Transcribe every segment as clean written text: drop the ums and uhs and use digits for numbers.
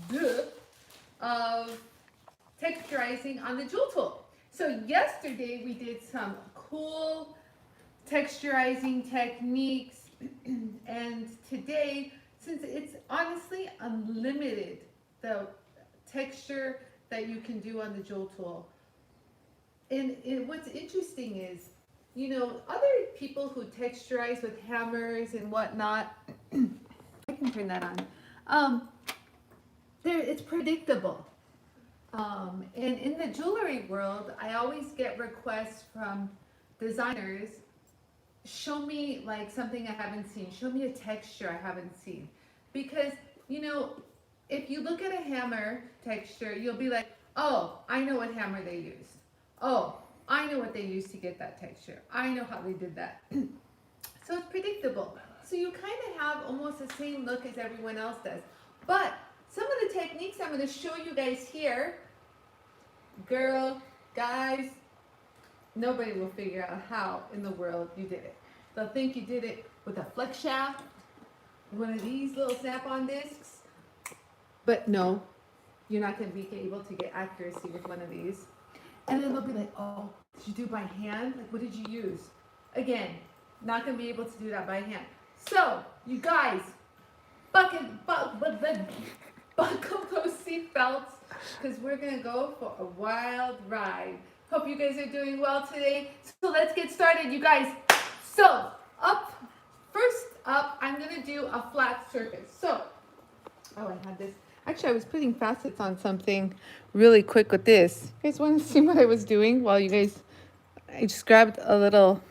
2 of texturizing on the Jooltool. So yesterday we did some cool texturizing techniques and today, since it's honestly unlimited, the texture that you can do on the Jooltool. And what's interesting is, other people who texturize with hammers and whatnot, I can turn that on. It's predictable. And in the jewelry world, I always get requests from designers, show me like something I haven't seen, show me a texture I haven't seen. Because, if you look at a hammer texture, you'll be like, oh, I know what hammer they used. Oh, I know what they used to get that texture. I know how they did that. So it's predictable. So you kind of have almost the same look as everyone else does. But some of the techniques I'm going to show you guys here, girl, guys, nobody will figure out how in the world you did it. They'll think you did it with a flex shaft, one of these little snap-on discs. But no, you're not going to be able to get accuracy with one of these. And then they'll be like, oh, did you do it by hand? Like, what did you use? Again, not going to be able to do that by hand. So, you guys, buckle those seat belts, because we're going to go for a wild ride. Hope you guys are doing well today. So let's get started, you guys. So, first up, I'm going to do a flat surface. So, I had this. Actually, I was putting facets on something really quick with this. You guys want to see what I was doing while you guys, I just grabbed a little,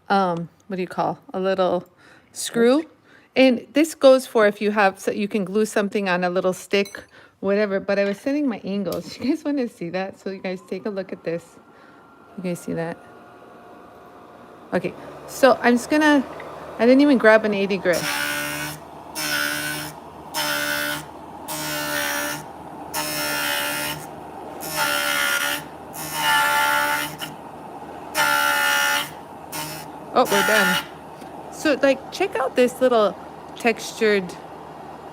what do you call, a little screw. And this goes for if you have, so you can glue something on a little stick, whatever. But I was setting my angles. You guys want to see that? So you guys take a look at this. You guys see that? Okay, so I'm just gonna, I didn't even grab an 80 grit. Oh, we're done. So like, check out this little textured,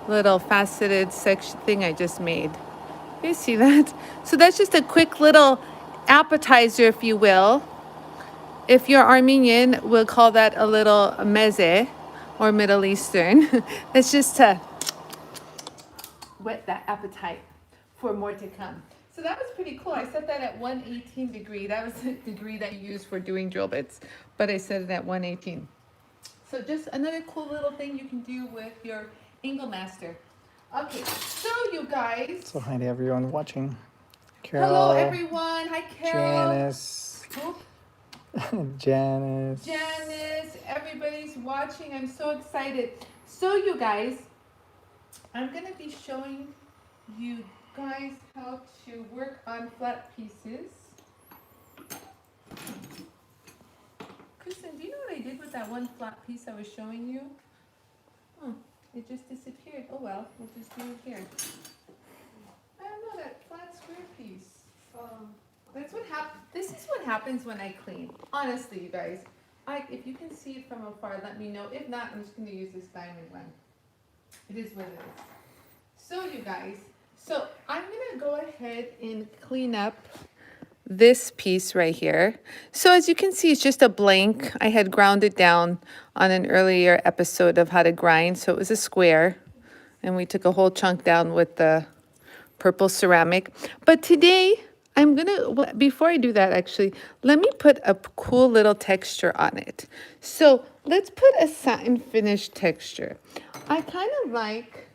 little faceted section thing I just made. You see that? So that's just a quick little appetizer, if you will. If you're Armenian, we'll call that a little meze, or Middle Eastern. That's just to whet that appetite for more to come. So that was pretty cool. I set that at 118 degree. That was the degree that you use for doing drill bits, but I set it at 118. So just another cool little thing you can do with your angle master. Okay, so you guys. So hi to everyone watching. Carol. Hello everyone. Hi Carol. Janice. Who? Janice. Janice. Everybody's watching. I'm so excited. So you guys, I'm going to be showing you guys how to work on flat pieces. Kristen, do you know what I did with that one flat piece I was showing you? Oh, it just disappeared. Oh well, we'll just do it here. I don't know, that flat square piece. That's what happens. This is what happens when I clean. Honestly, you guys. If you can see it from afar, let me know. If not, I'm just going to use this diamond one. It is what it is. So you guys, so I'm going to go ahead and clean up this piece right here. So as you can see, it's just a blank. I had ground it down on an earlier episode of how to grind. So it was a square, and we took a whole chunk down with the purple ceramic. But today, I'm gonna, well, before I do that actually, let me put a cool little texture on it. So let's put a satin finish texture. I kind of like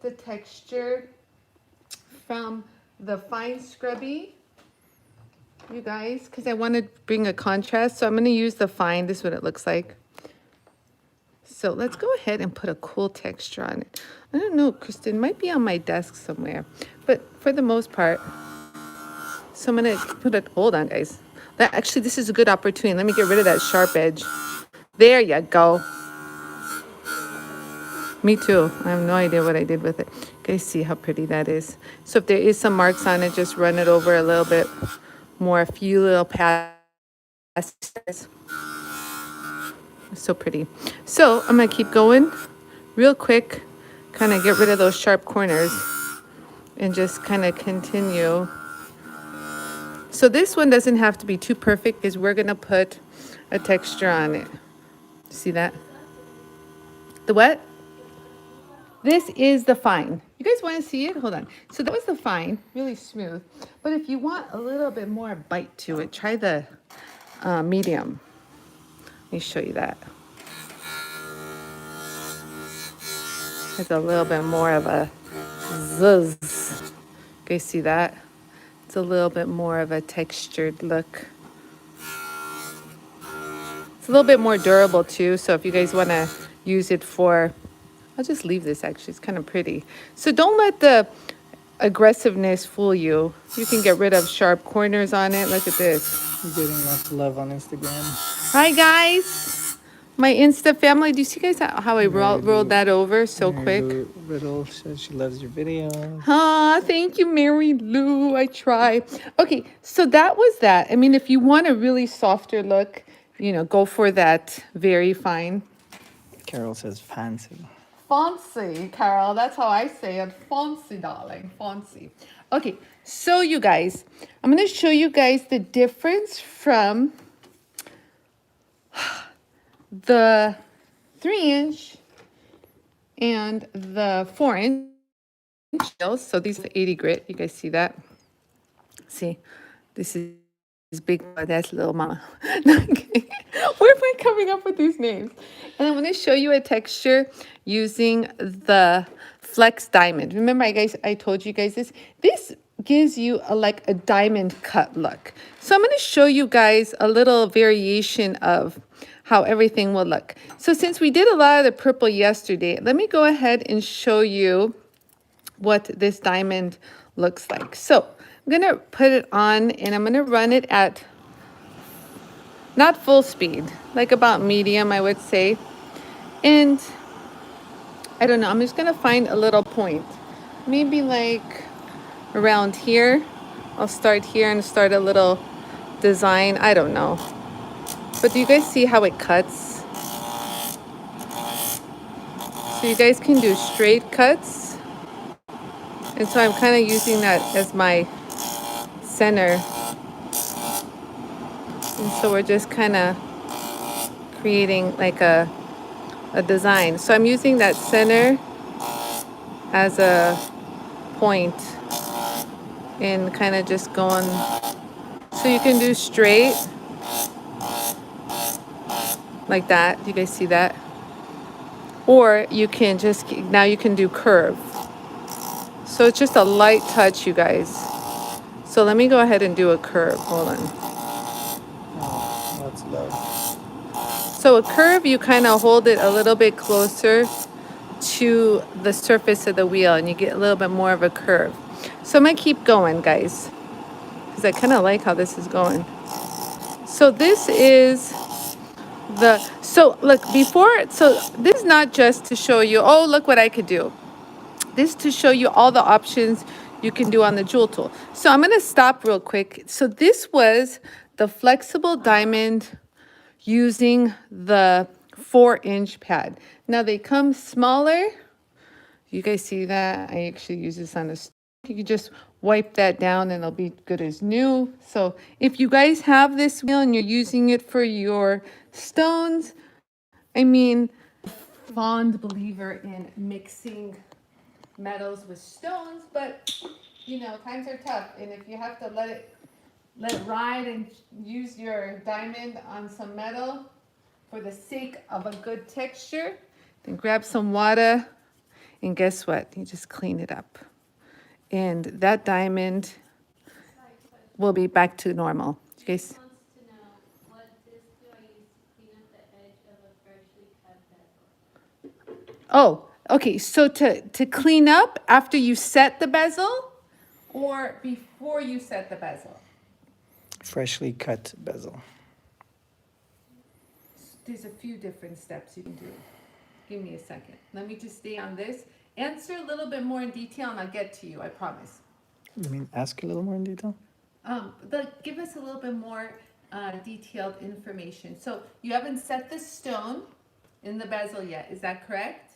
the texture from the fine scrubby, you guys, because I want to bring a contrast. So I'm going to use the fine. This is what it looks like. So let's go ahead and put a cool texture on it. I don't know, Kristen, it might be on my desk somewhere, but for the most part. So I'm going to put it, hold on, guys. Actually, this is a good opportunity. Let me get rid of that sharp edge. There you go. Me too. I have no idea what I did with it. You guys see how pretty that is. So if there is some marks on it, just run it over a little bit more, a few little passes. So pretty. So I'm going to keep going real quick kind of get rid of those sharp corners and just kind of continue. So this one doesn't have to be too perfect because we're going to put a texture on it. See that? The what? This is the fine. You guys want to see it? Hold on. So that was the fine, really smooth. But if you want a little bit more bite to it, try the medium. Let me show you that. It's a little bit more of a zzzz. You guys see that? It's a little bit more of a textured look. It's a little bit more durable too. So if you guys want to use it for, I'll just leave this actually. It's kind of pretty. So don't let the aggressiveness fool you. You can get rid of sharp corners on it. Look at this. You're getting lots of love on Instagram. Hi guys, my Insta family. Do you see guys how I rolled that over so quick? Riddle says she loves your videos. Ah, thank you, Mary Lou. I try. Okay, so that was that. I mean, if you want a really softer look, you know, go for that very fine. Carol says fancy. Fancy, Carol. That's how I say it. Fancy, darling. Fancy. Okay, so you guys, I'm going to show you guys the difference from the 3-inch and the 4-inch. So these are the 80 grit. You guys see that? See, this is big. That's little mama. Okay. Where am I coming up with these names? And I'm going to show you a texture using the Flex Diamond. Remember, I told you guys this. This gives you like a diamond cut look. So I'm going to show you guys a little variation of how everything will look. So since we did a lot of the purple yesterday, let me go ahead and show you what this diamond looks like. So I'm going to put it on and I'm going to run it at not full speed, like about medium, I would say. And I don't know, I'm just going to find a little point. Maybe like around here. I'll start here and start a little design. I don't know. But do you guys see how it cuts? So you guys can do straight cuts. And so I'm kind of using that as my center. And so we're just kind of creating like a design. So I'm using that center as a point and kind of just going. So you can do straight like that. You guys see that? Or you can just, now you can do curve. So it's just a light touch, you guys. So let me go ahead and do a curve. Hold on. Oh, that's love. So a curve, you kind of hold it a little bit closer to the surface of the wheel and you get a little bit more of a curve. So I'm going to keep going, guys, because I kind of like how this is going. So this is so look, so this is not just to show you, oh, look what I could do. This is to show you all the options you can do on the Jooltool. So I'm going to stop real quick. So this was the flexible diamond using the 4-inch pad. Now they come smaller. You guys see that? I actually use this on a stone. You can just wipe that down and it'll be good as new. So if you guys have this wheel and you're using it for your stones, I mean, fond believer in mixing metals with stones, but you know, times are tough. And if you have to let it ride and use your diamond on some metal for the sake of a good texture, then grab some water and guess what? You just clean it up. And that diamond will be back to normal. You guys? Wants to know, what disc do I use to clean up the edge of a freshly cut bezel? Oh, okay. So to clean up after you set the bezel or before you set the bezel? Freshly cut bezel. There's a few different steps you can do. Give me a second. Let me just stay on this. Answer a little bit more in detail and I'll get to you, I promise. You mean ask a little more in detail? Give us a little bit more detailed information. So you haven't set the stone in the bezel yet, is that correct?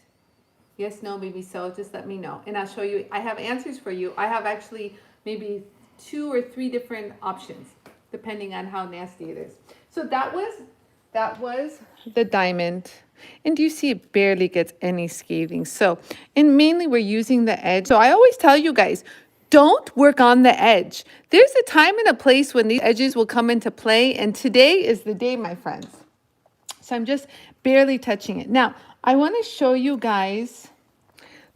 Yes, no, maybe so. Just let me know. And I'll show you. I have answers for you. I have actually maybe 2 or 3 different options, depending on how nasty it is. So that was the diamond. And do you see it barely gets any scathing? So, and mainly we're using the edge. So I always tell you guys, don't work on the edge. There's a time and a place when these edges will come into play. And today is the day, my friends. So I'm just barely touching it. Now, I want to show you guys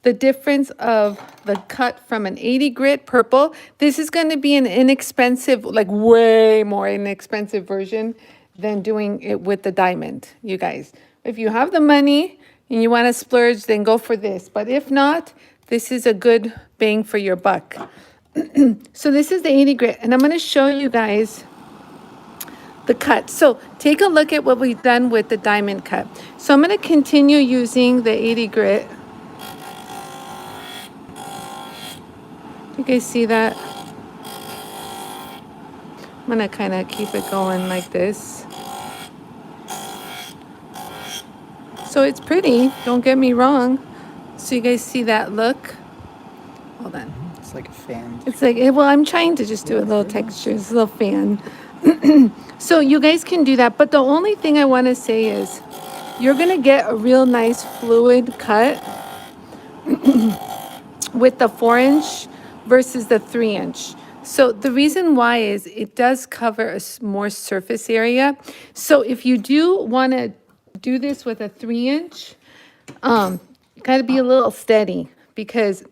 the difference of the cut from an 80 grit purple. This is going to be an inexpensive, like way more inexpensive version than doing it with the diamond, you guys. If you have the money and you want to splurge, then go for this. But if not, this is a good bang for your buck. So this is the 80 grit, and I'm going to show you guys the cut. So take a look at what we've done with the diamond cut. So I'm going to continue using the 80 grit. You guys see that? I'm gonna kind of keep it going like this. So it's pretty, don't get me wrong. So you guys see that look? Hold on. It's like a fan. It's like, well, I'm trying to just do a little texture, it's a little fan. So you guys can do that, but the only thing I want to say is you're gonna get a real nice fluid cut with the 4-inch versus the 3-inch. So the reason why is it does cover a more surface area. So if you do want to do this with a 3-inch, you got to be a little steady because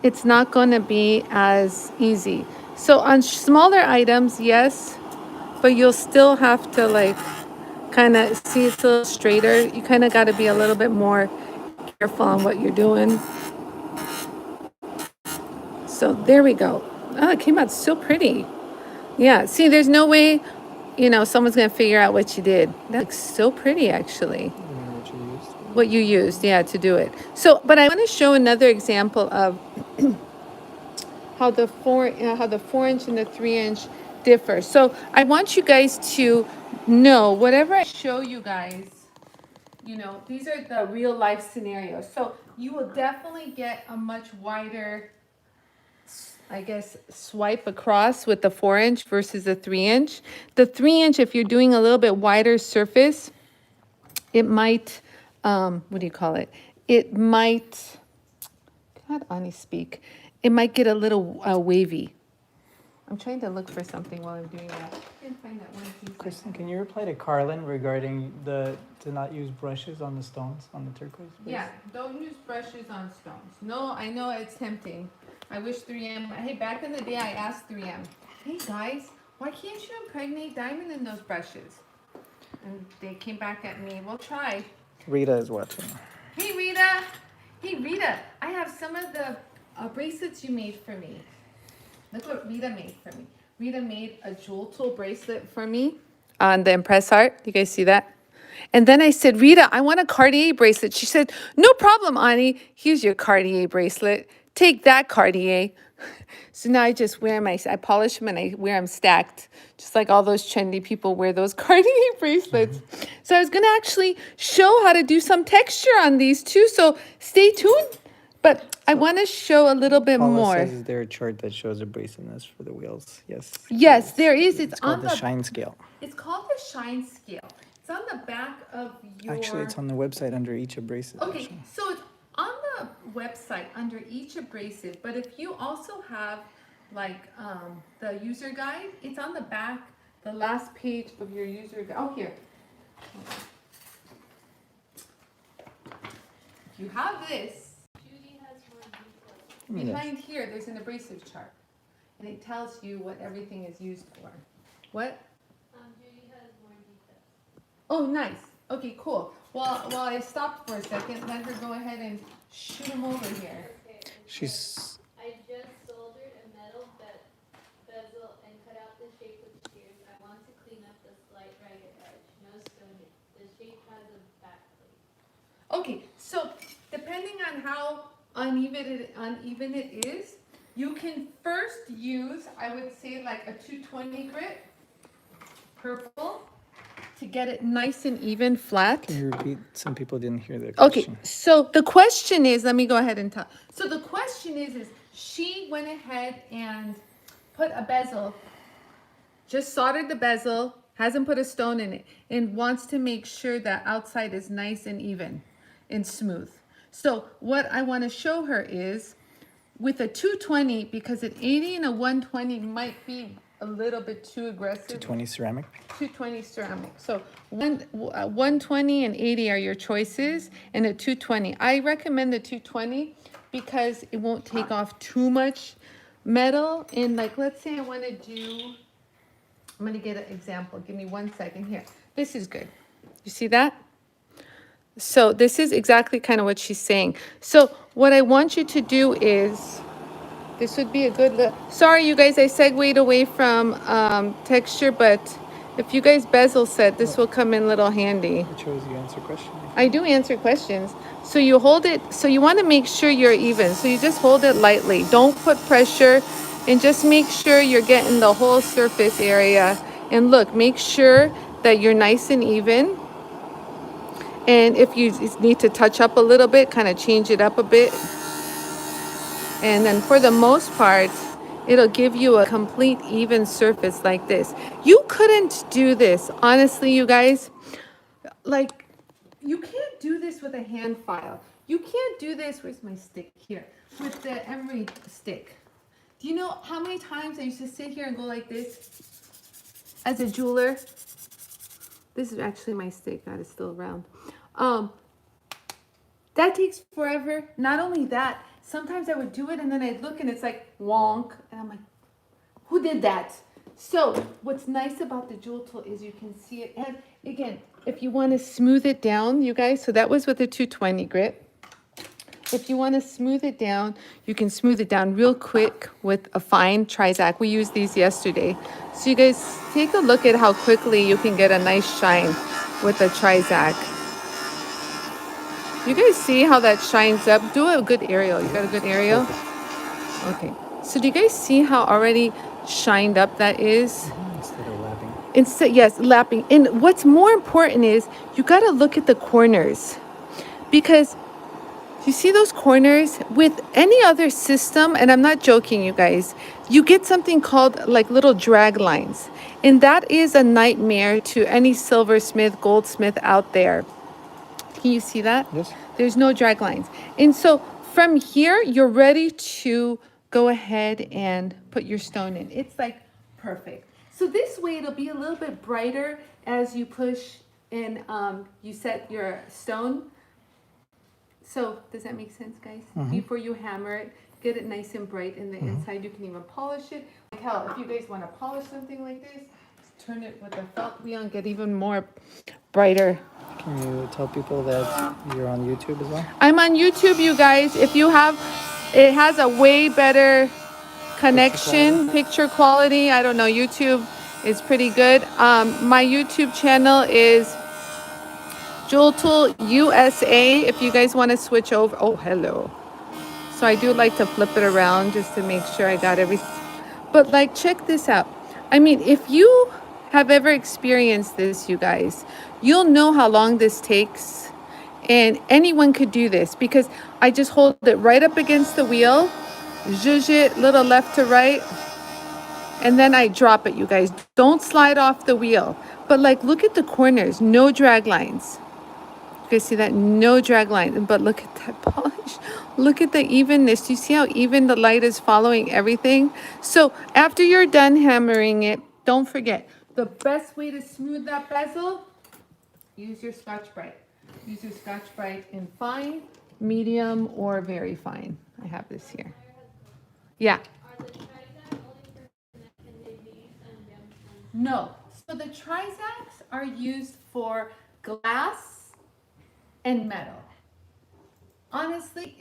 it's not going to be as easy. So on smaller items, yes, but you'll still have to like kind of see it's a little straighter. You kind of got to be a little bit more careful on what you're doing. So there we go. Oh, it came out so pretty. Yeah, see, there's no way, someone's going to figure out what you did. That looks so pretty, actually. What you used. What you used, yeah, to do it. So, but I want to show another example of how the 4-inch and the 3-inch differ. So I want you guys to know, whatever I show you guys, these are the real life scenarios. So you will definitely get a much wider, I guess, swipe across with the 4-inch versus the 3-inch. The 3-inch, if you're doing a little bit wider surface, it might, what do you call it? It might, God, Anie speak. It might get a little wavy. I'm trying to look for something while I'm doing that. I can't find that one piece. Kristen, can you reply to Carlin regarding to not use brushes on the stones, on the turquoise? Please? Yeah, don't use brushes on stones. No, I know it's tempting. I wish 3M, hey, back in the day I asked 3M, hey guys, why can't you impregnate diamond in those brushes? And they came back at me, we'll try. Rita is watching. Hey Rita, I have some of the bracelets you made for me. Look what Rita made for me. Rita made a Jooltool bracelet for me on the Impress Art. You guys see that? And then I said, Rita, I want a Cartier bracelet. She said, no problem, Anie. Here's your Cartier bracelet. Take that, Cartier. So now I just I polish them and I wear them stacked, just like all those trendy people wear those Cartier bracelets. Mm-hmm. So I was going to actually show how to do some texture on these too. So stay tuned. But I want to show a little bit Paula more. says, is there a chart that shows a bracelets for the wheels? Yes. Yes, there is. It's called the shine scale. It's called the shine scale. It's on the back of your... Actually, it's on the website under each abrasive. Okay, actually. so it's on the website under each abrasive, but if you also have like the user guide, it's on the back, the last page of your user guide. Oh, here. If you have this, Judy has more details. behind here, there's an abrasive chart, and it tells you what everything is used for. What? Judy has more details. Oh, nice. Okay, cool. Well, while I stopped for a second, let her go ahead and shoot them over here. Okay. She's I just soldered a metal bezel and cut out the shape with shears. I want to clean up the slight ragged edge. No stoning. The shape has a back plate. Okay, so depending on how uneven it is, you can first use, I would say, like a 220 grit purple, to get it nice and even flat. Can you repeat? Some people didn't hear the Okay, question. so the question is, let me go ahead and tell. So the question is she went ahead and put a bezel, just soldered the bezel, hasn't put a stone in it, and wants to make sure that outside is nice and even and smooth. So what I want to show her is with a 220, because an 80 and a 120 might be a little bit too aggressive. 220 ceramic. 220 ceramic. So 120 and 80 are your choices, and a 220. I recommend the 220 because it won't take off too much metal. And like, let's say I want to do, I'm going to get an example. Give me 1 second here. This is good. You see that? So this is exactly kind of what she's saying. So what I want you to do is, this would be a good look. Sorry, you guys, I segued away from texture, but if you guys bezel set, this will come in little handy. I chose you answer question. I do answer questions. So you hold it, so you want to make sure you're even. So you just hold it lightly. Don't put pressure, and just make sure you're getting the whole surface area. And look, make sure that you're nice and even. And if you need to touch up a little bit, kind of change it up a bit. And then for the most part, it'll give you a complete even surface like this. You couldn't do this, honestly, you guys. Like, you can't do this with a hand file. You can't do this, where's my stick here, with the emery stick. Do you know how many times I used to sit here and go like this as a jeweler? This is actually my stick, God, it's still around. That takes forever. Not only that, sometimes I would do it and then I'd look and it's like wonk, and I'm like, who did that? So what's nice about the Jooltool is you can see it. And again, if you want to smooth it down, you guys, so that was with a 220 grit. If you want to smooth it down, you can smooth it down real quick with a fine Trizac. We used these yesterday. So you guys take a look at how quickly you can get a nice shine with a Trizac. You guys see how that shines up? Do a good aerial. You got a good aerial? Okay. So do you guys see how already shined up that is? Instead of lapping. Instead, yes, lapping. And what's more important is you got to look at the corners, because you see those corners with any other system, and I'm not joking, you guys, you get something called like little drag lines. And that is a nightmare to any silversmith, goldsmith out there. Can you see that? Yes. There's no drag lines. And so from here, you're ready to go ahead and put your stone in. It's like perfect. So this way it'll be a little bit brighter as you push and you set your stone. So does that make sense, guys? Before you hammer it, get it nice and bright in the inside. You can even polish it. Like hell, if you guys want to polish something like this, turn it with a felt wheel and get even more brighter. Can you tell people that you're on YouTube as well? I'm on YouTube, you guys. If you have, it has a way better connection, picture quality. I don't know, YouTube is pretty good. My YouTube channel is Jooltool USA. If you guys want to switch over, oh, hello. So I do like to flip it around just to make sure I got everything. But like, check this out. I mean, if you have ever experienced this, you guys, you'll know how long this takes. And anyone could do this, because I just hold it right up against the wheel, zhuzh it, little left to right, and then I drop it, you guys. Don't slide off the wheel. But like, look at the corners, no drag lines. You guys see that? No drag lines. But look at that polish. Look at the evenness. You see how even the light is following everything? So after you're done hammering it, don't forget, the best way to smooth that bezel, use your Scotch-Brite. Use your Scotch-Brite in fine, medium, or very fine. I have this here. Yeah. Are the Trizac only for connect, can they be used on gemstones? No. So the Trizacs are used for glass and metal. Honestly,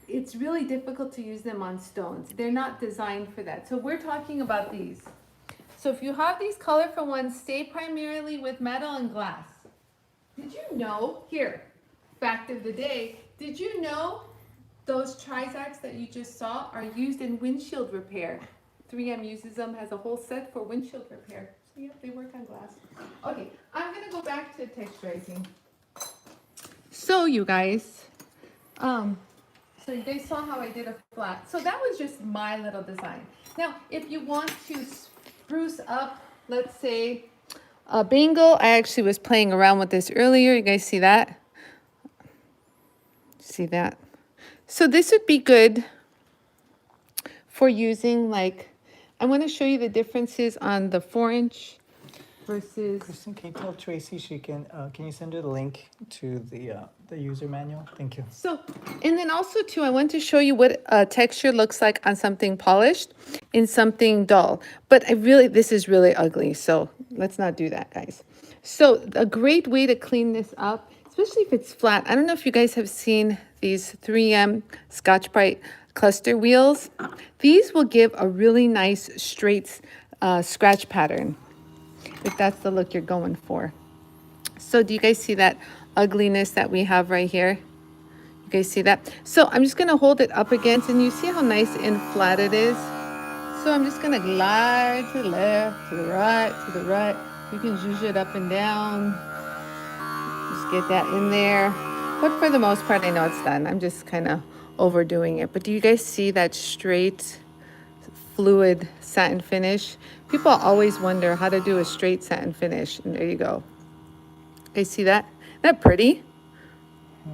it's really difficult to use them on stones. They're not designed for that. So we're talking about these. So if you have these colorful ones, stay primarily with metal and glass. Did you know, here, fact of the day, did you know those Trizacs that you just saw are used in windshield repair? 3M uses them, has a whole set for windshield repair. Yep, they work on glass. Okay, I'm gonna go back to texturizing. So you guys, so you guys saw how I did a flat. So that was just my little design. Now, if you want to spruce up, let's say, a bangle, I actually was playing around with this earlier. You guys see that? See that? So this would be good for using like, I want to show you the differences on the 4-inch versus. Kristen, can you tell Tracy she can you send her the link to the user manual? Thank you. So, and then also too, I want to show you what a texture looks like on something polished in something dull. But this is really ugly. So let's not do that, guys. So a great way to clean this up, especially if it's flat. I don't know if you guys have seen these 3M Scotch-Brite cluster wheels. These will give a really nice straight scratch pattern, if that's the look you're going for. So do you guys see that ugliness that we have right here? You guys see that? So I'm just gonna hold it up against, and you see how nice and flat it is? So I'm just gonna glide to the left, to the right, to the right. You can zhuzh it up and down. Just get that in there. But for the most part, I know it's done. I'm just kind of overdoing it. But do you guys see that straight, fluid satin finish? People always wonder how to do a straight satin finish. And there you go. You guys see that? Isn't that pretty?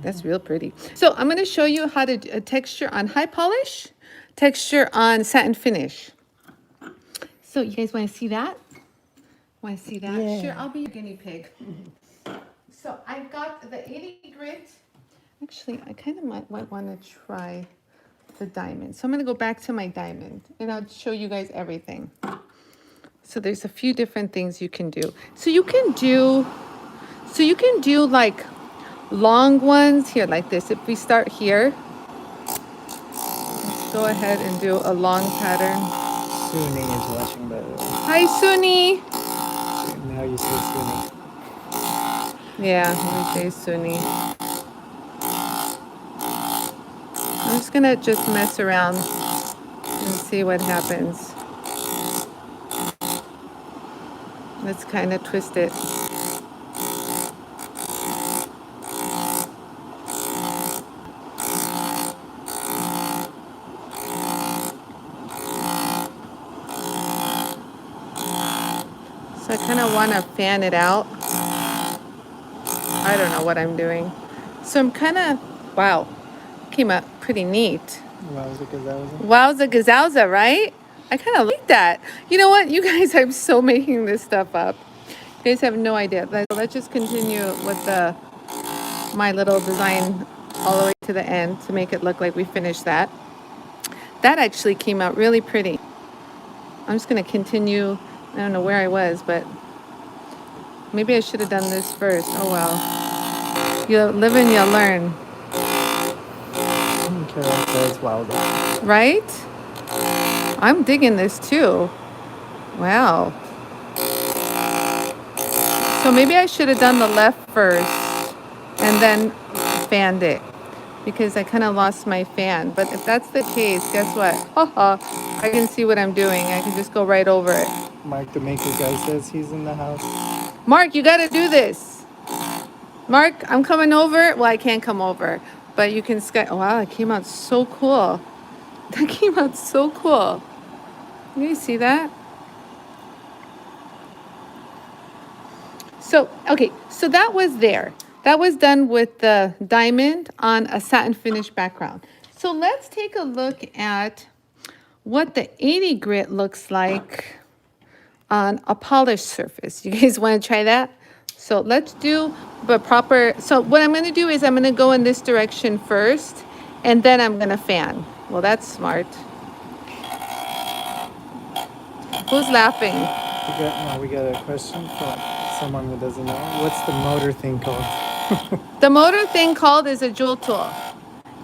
That's real pretty. So I'm going to show you how to texture on high polish, texture on satin finish. So you guys want to see that? Want to see that? Yeah. Sure, I'll be your guinea pig. So I've got the 80 grit. Actually, I kind of might want to try the diamond. So I'm going to go back to my diamond, and I'll show you guys everything. So there's a few different things you can do. So you can do like long ones here like this. If we start here, let's go ahead and do a long pattern. Suni is watching, by the way. Hi, Suni. Now you say Suni. Yeah, we say Suni. I'm just gonna just mess around and see what happens. Let's kind of twist it. So I kind of want to fan it out. I don't know what I'm doing. So I'm kind of, wow, came out pretty neat. Wowza gazowza. Wowza gazowza, right? I kind of like that. You know what? You guys, I'm so making this stuff up. You guys have no idea. Let's just continue with my little design all the way to the end to make it look like we finished that. That actually came out really pretty. I'm just going to continue. I don't know where I was, but maybe I should have done this first. Oh, well. You live and you learn. Carol says wowza. Right? I'm digging this too. Wow. So maybe I should have done the left first and then fanned it, because I kind of lost my fan. But if that's the case, guess what? I can see what I'm doing. I can just go right over it. Mark the maker guy says he's in the house. Mark, you got to do this. Mark, I'm coming over. Well, I can't come over, but you can oh, wow, it came out so cool. That came out so cool. Can you see that? So, okay, so that was there. That was done with the diamond on a satin finish background. So let's take a look at what the 80 grit looks like on a polished surface. You guys want to try that? So let's do the proper, so what I'm going to do is I'm going to go in this direction first, and then I'm going to fan. Well, that's smart. Who's laughing? We got a question from someone who doesn't know. What's the motor thing called? The motor thing called is a Jooltool.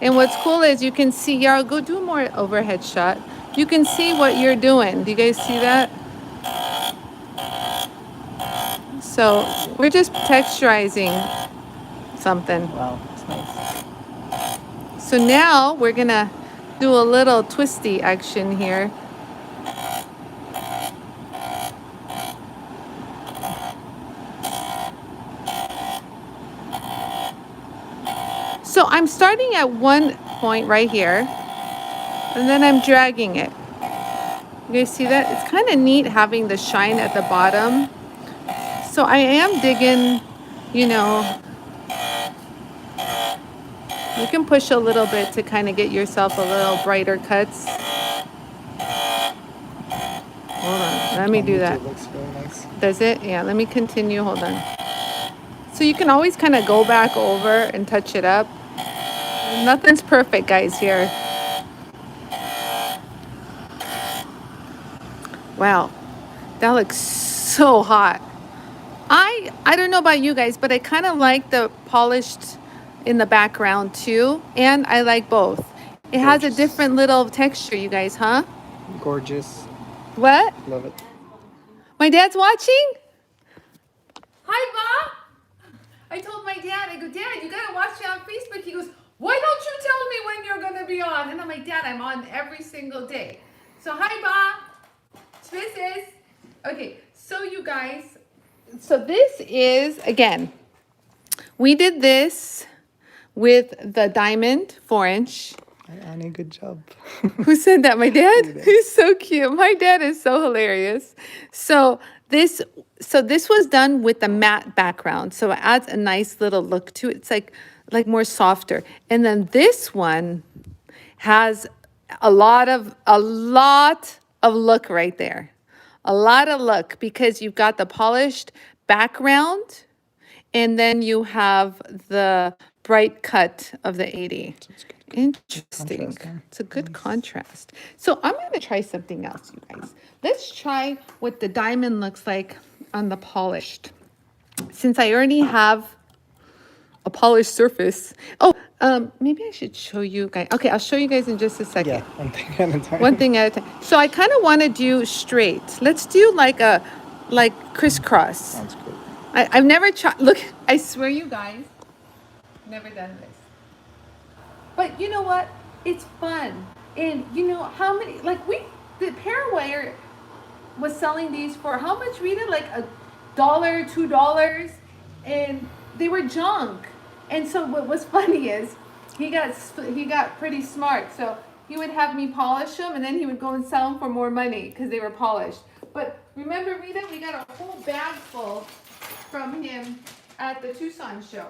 And what's cool is you can see, Yara, go do more overhead shot. You can see what you're doing. Do you guys see that? So we're just texturizing something. Wow, it's nice. So now we're gonna do a little twisty action here. I'm starting at one point right here, and then I'm dragging it. You guys see that? It's kind of neat having the shine at the bottom. So I am digging, you know, you can push a little bit to kind of get yourself a little brighter cuts. Hold on, let me On do YouTube that. looks very nice. Does it? Yeah, let me continue, hold on. So you can always kind of go back over and touch it up. Nothing's perfect, guys, here. Wow, that looks so hot. I don't know about you guys, but I kind of like the polished in the background too, and I like both. It has a Gorgeous. different little texture, you guys, huh? Gorgeous. What? Love it. My dad's watching? Hi, Bob. I told my dad, I go, Dad, you gotta watch me on Facebook. He goes, why don't you tell me when you're gonna be on? And I'm like, Dad, I'm on every single day. So hi, Bob. Twisses. Okay, so you guys, so this is, again, we did this with the diamond 4-inch. Hi, Anie, good job. Who said that? My dad? You did. He's so cute. My dad is so hilarious. So this was done with the matte background. So it adds a nice little look to it. It's like more softer. And then this one has a lot of look right there. A lot of look because you've got the polished background and then you have the bright cut of the 80. Interesting. Contrast, huh? It's a good contrast. So I'm going to try something else, you guys. Let's try what the diamond looks like on the polished. Since I already have a polished surface. Oh, maybe I should show you guys. Okay, I'll show you guys in just a second. Yeah, one thing at a time. One thing at a time. So I kind of want to do straight. Let's do like crisscross. Sounds good. I've never tried. Look, I swear you guys, never done this. But you know what? It's fun. And you know how many, the Parawire was selling these for how much, Rita? Like $1, $2, and they were junk. And so what was funny is he got pretty smart. So he would have me polish them, and then he would go and sell them for more money because they were polished. But remember, Rita, we got a whole bag full from him at the Tucson show.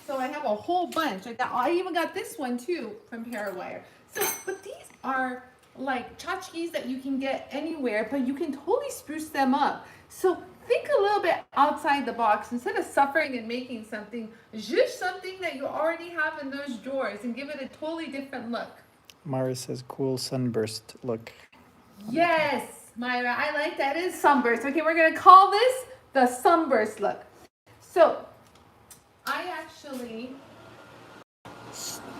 So I have a whole bunch. I even got this one too from Parawire. So, but these are like tchotchkes that you can get anywhere, but you can totally spruce them up. So think a little bit outside the box. Instead of suffering and making something, just something that you already have in those drawers and give it a totally different look. Mara says cool sunburst look. Yes, Myra, I like that. It is sunburst. Okay, we're going to call this the sunburst look. So I actually,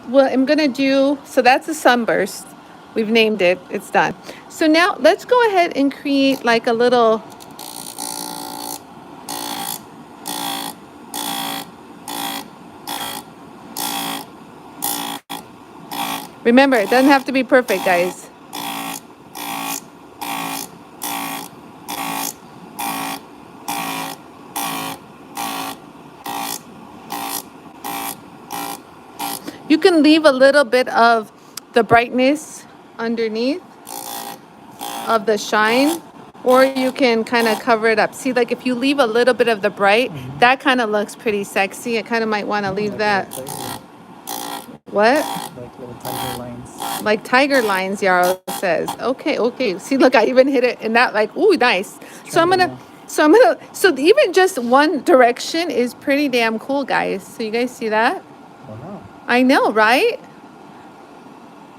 well, I'm going to do, so that's a sunburst. We've named it. It's done. So now let's go ahead and create like a little, remember, it doesn't have to be perfect, guys. You can leave a little bit of the brightness underneath of the shine, or you can kind of cover it up. See, like if you leave a little bit of the bright, that kind of looks pretty sexy. I kind of might want to leave that. What? Like little tiger lines. Like tiger lines, Yarrow says. Okay, okay. See, look, I even hit it in that, like, ooh, nice. So even just one direction is pretty damn cool, guys. So you guys see that? Wow. I know, right?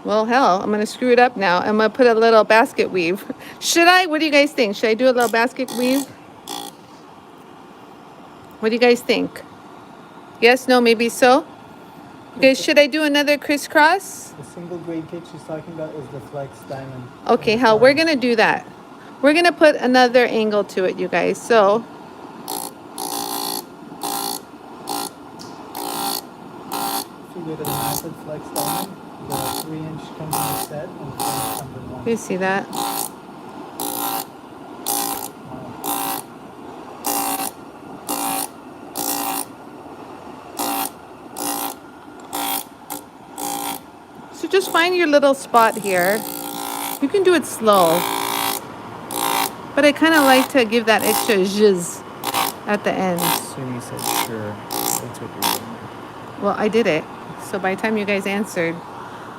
Well, hell, I'm going to screw it up now. I'm going to put a little basket weave. Should I? What do you guys think? Should I do a little basket weave? What do you guys think? Yes, no, maybe so? Okay, should I do another crisscross? The single grade kit she's talking about is the flex diamond. Okay, hell, we're going to do that. We're going to put another angle to it, you guys. So, If you go to the massive flex diamond, the 3-inch comes in the set and the flex comes in one. you see that? Wow. So just find your little spot here. You can do it slow. But I kind of like to give that extra zhuzh at the end. Soon you said sure. That's what you're doing. Well, I did it. So by the time you guys answered,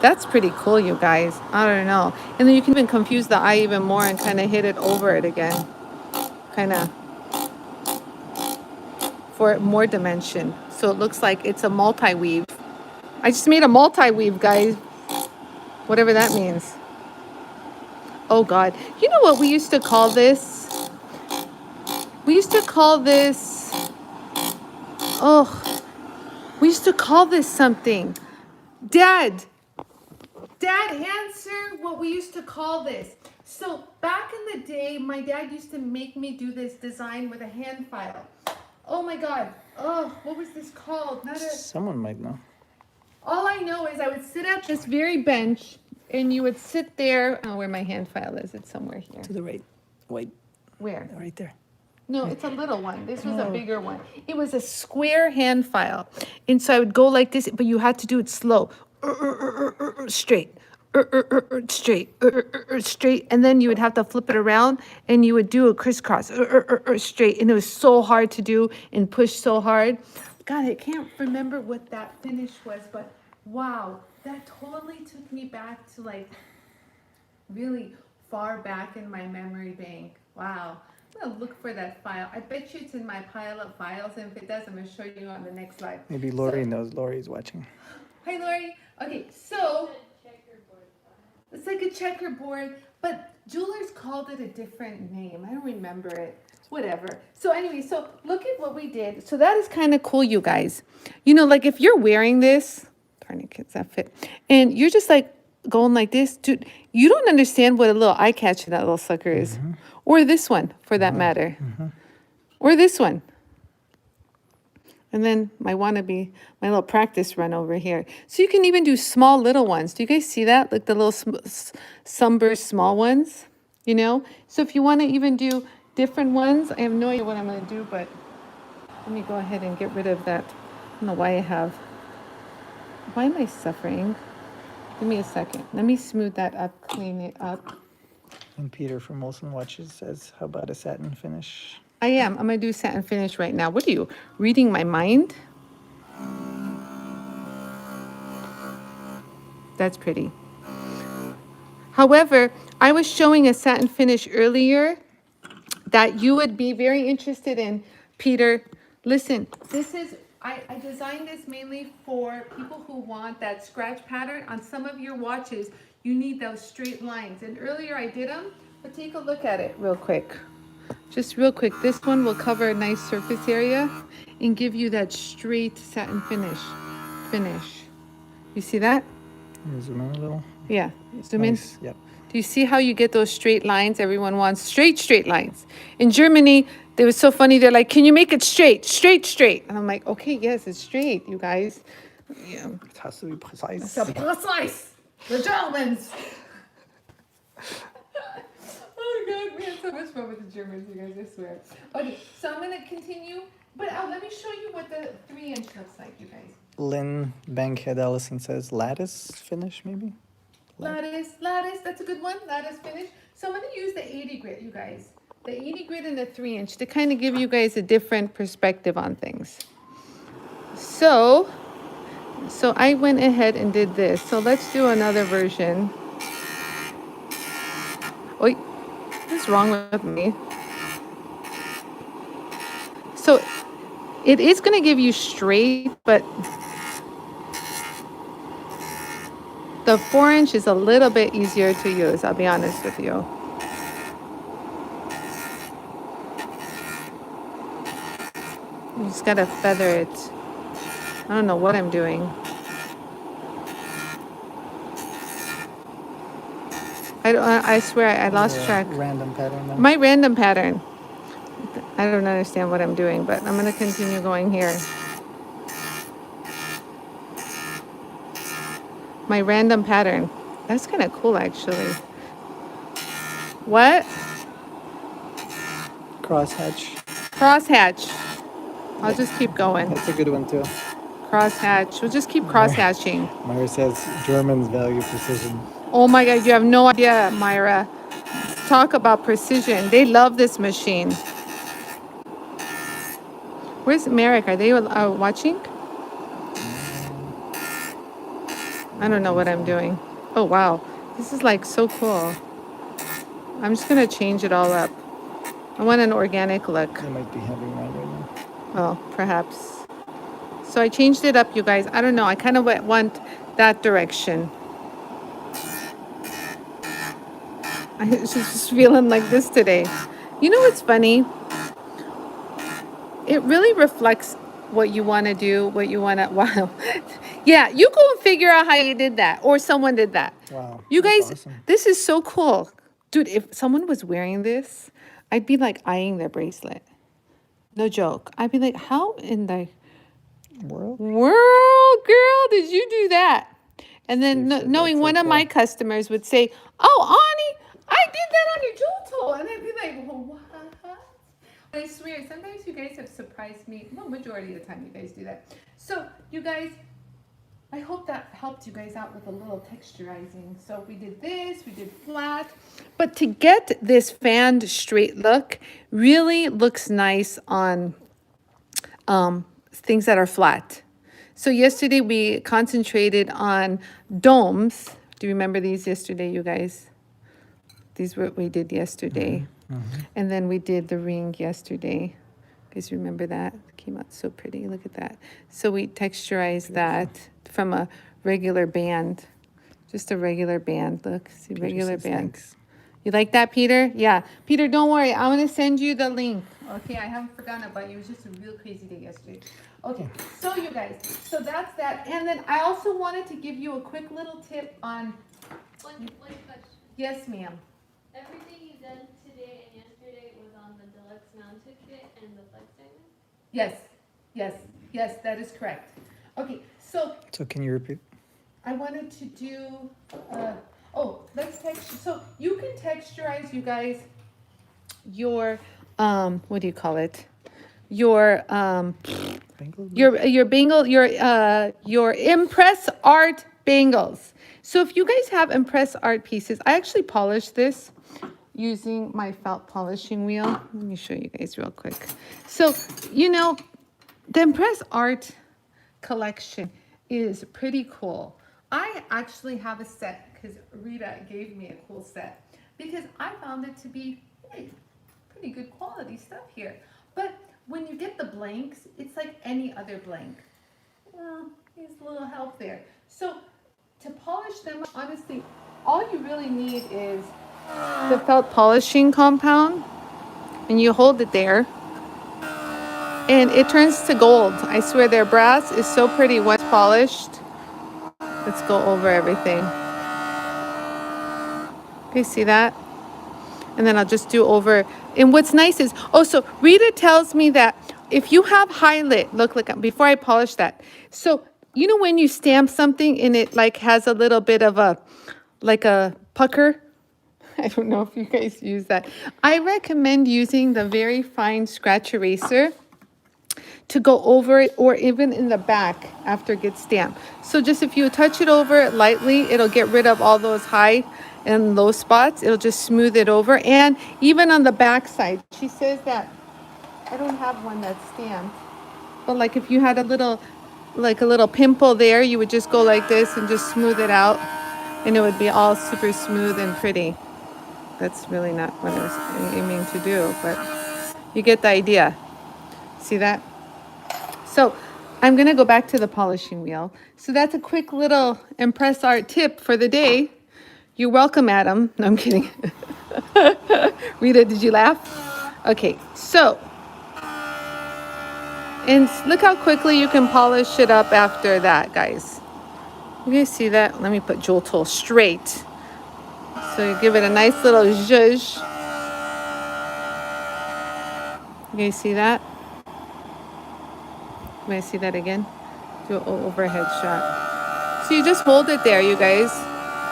that's pretty cool, you guys. I don't know. And then you can even confuse the eye even more and kind of hit it over it again. Kind of for more dimension. So it looks like it's a multi-weave. I just made a multi-weave, guys. Whatever that means. Oh, God. You know what we used to call this? We used to call this... Oh, we used to call this something. Dad, answer what we used to call this. So back in the day, my dad used to make me do this design with a hand file. Oh my God. Oh, what was this called? Someone might know. All I know is I would sit at this very bench and you would sit there. I don't know where my hand file is. It's somewhere here. To the right. Wait, Where? right there. No, it's a little one. This was a bigger one. It was a square hand file. And so I would go like this, but you had to do it slow. Straight. Straight. Straight. And then you would have to flip it around and you would do a crisscross. Straight. And it was so hard to do and push so hard. God, I can't remember what that finish was, but wow, that totally took me back to like really far back in my memory bank. Wow. I'm gonna look for that file. I bet you it's in my pile of files, and if it does, I'm gonna show you on the next slide. Maybe Lori knows. Lori's watching. Hi, Lori. Okay, so Checkerboard file. it's like a checkerboard, but jewelers called it a different name. I don't remember it. Whatever. So anyway, so look at what we did. So that is kind of cool, you guys. You know, like if you're wearing this, tourniquets that fit, and you're just like going like this, dude, you don't understand what a little eye catcher that little sucker is. Or this one, for that matter. Or this one. And then my wannabe, my little practice run over here. So you can even do small little ones. Do you guys see that? Like the little sunburst small ones, you know? So if you want to even do different ones, I have no idea what I'm going to do, but let me go ahead and get rid of that. I don't know why why am I suffering? Give me a second. Let me smooth that up, clean it up. And Peter from Olsen Watches says, how about a satin finish? I am. I'm going to do satin finish right now. What are you, reading my mind? That's pretty. However, I was showing a satin finish earlier that you would be very interested in, Peter. Listen, this is, I designed this mainly for people who want that scratch pattern. On some of your watches, you need those straight lines. And earlier I did them, but take a look at it real quick. Just real quick, this one will cover a nice surface area and give you that straight satin finish. You see that? Can you zoom in a little? Yeah, zoom Nice. in. Yep. Do you see how you get those straight lines? Everyone wants straight lines. In Germany, they were so funny. They're like, can you make it straight? And I'm like, okay, yes, it's straight, you guys. Yeah. It has to be precise. So precise. The Germans. Oh God, we had so much fun with the Germans, you guys, I swear. Okay, so I'm gonna continue, but let me show you what the 3-inch looks like, you guys. Lynn Bankhead Ellison says lattice finish, maybe? Lattice, that's a good one, lattice finish. So I'm gonna use the 80 grit, you guys. The 80 grit and the 3-inch to kind of give you guys a different perspective on things. So I went ahead and did this. So let's do another version. Oi, what's wrong with me? So it is going to give you straight, but the 4-inch is a little bit easier to use, I'll be honest with you. You just got to feather it. I don't know what I'm doing. I swear I lost track. Random pattern then. My random pattern. I don't understand what I'm doing, but I'm going to continue going here. My random pattern. That's kind of cool, actually. What? Crosshatch. Crosshatch. I'll just keep going. That's a good one too. Crosshatch. We'll just keep crosshatching. Myra says Germans value precision. Oh my God, you have no idea, Myra. Talk about precision. They love this machine. Where's Merrick? Are they watching? I don't know what I'm doing. Oh, wow. This is like so cool. I'm just going to change it all up. I want an organic look. They might be having that right now. Oh, perhaps. So I changed it up, you guys. I don't know. I kind of want that direction. I was just feeling like this today. You know what's funny? It really reflects what you want to do, what you want to, wow. Yeah, you go and figure out how you did that or someone did that. Wow. You that's guys, awesome. this is so cool. Dude, if someone was wearing this, I'd be like eyeing their bracelet. No joke. I'd be like, how in the World? world, girl, did you do that? And then Steve said knowing that's one so of my cool. customers would say, oh, Anie, I did that on your Jooltool. And I'd be like, well, what? I swear, sometimes you guys have surprised me. Well, majority of the time you guys do that. So, you guys, I hope that helped you guys out with a little texturizing. So we did this, we did flat. But to get this fanned straight look, really looks nice on things that are flat. So yesterday we concentrated on domes. Do you remember these yesterday, you guys? These were what we did yesterday. And then we did the ring yesterday. You guys remember that? It came out so pretty. Look at that. So we texturized that from a regular band. Just a regular band. Look, see, Peter regular says band. thanks. You like that, Peter? Yeah. Peter, don't worry. I'm going to send you the link. Okay, I haven't forgotten about you. It was just a real crazy day yesterday. Okay, so you guys, so that's that. And then I also wanted to give you a quick little tip on, One question. yes, ma'am. Everything you've done today and yesterday was on the deluxe mounted kit and the flex diamond? Yes, yes, yes, that is correct. Okay, so So can you repeat? I wanted to do, let's texture. So you can texturize, you guys, your, what do you call it? Your, Bangles? your bangle, your impress art bangles. So if you guys have impress art pieces, I actually polished this using my felt polishing wheel. Let me show you guys real quick. So, you know, the impress art collection is pretty cool. I actually have a set because Rita gave me a cool set because I found it to be hey, pretty good quality stuff here. But when you get the blanks, it's like any other blank. Well, needs a little help there. So to polish them, honestly, all you really need is the felt polishing compound, and you hold it there, and it turns to gold. I swear their brass is so pretty once polished. Let's go over everything. Okay, see that? And then I'll just do over. And what's nice is, oh, so Rita tells me that if you have highlight, look, before I polish that. So, you know when you stamp something and it like has a little bit of like a pucker? I don't know if you guys use that. I recommend using the very fine scratch eraser to go over it or even in the back after it gets stamped. So just if you touch it over it lightly, it'll get rid of all those high and low spots. It'll just smooth it over. And even on the back side, she says that, I don't have one that's stamped, but like if you had a little pimple there, you would just go like this and just smooth it out and it would be all super smooth and pretty. That's really not what I was aiming to do, but you get the idea. See that? So I'm going to go back to the polishing wheel. So that's a quick little impress art tip for the day. You're welcome, Adam. No, I'm kidding. Rita, did you laugh? Okay, so, and look how quickly you can polish it up after that, guys. You guys see that? Let me put Jooltool straight. So you give it a nice little zhuzh. You guys see that? May I see that again? Do an overhead shot. So you just hold it there, you guys,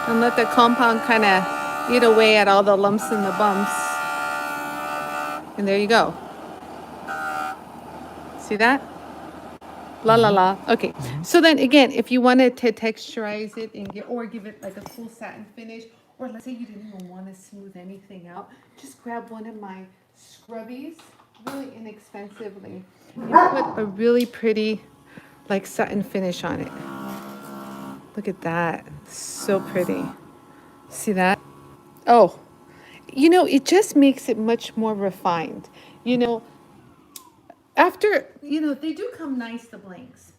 and let the compound kind of eat away at all the lumps and the bumps. And there you go. See that? La la la. Okay. So then again, if you wanted to texturize it and give it like a cool satin finish, or let's say you didn't even want to smooth anything out, just grab one of my scrubbies, really inexpensively, and put a really pretty like satin finish on it. Look at that. So pretty. See that? Oh, it just makes it much more refined. After, they do come nice, the blanks.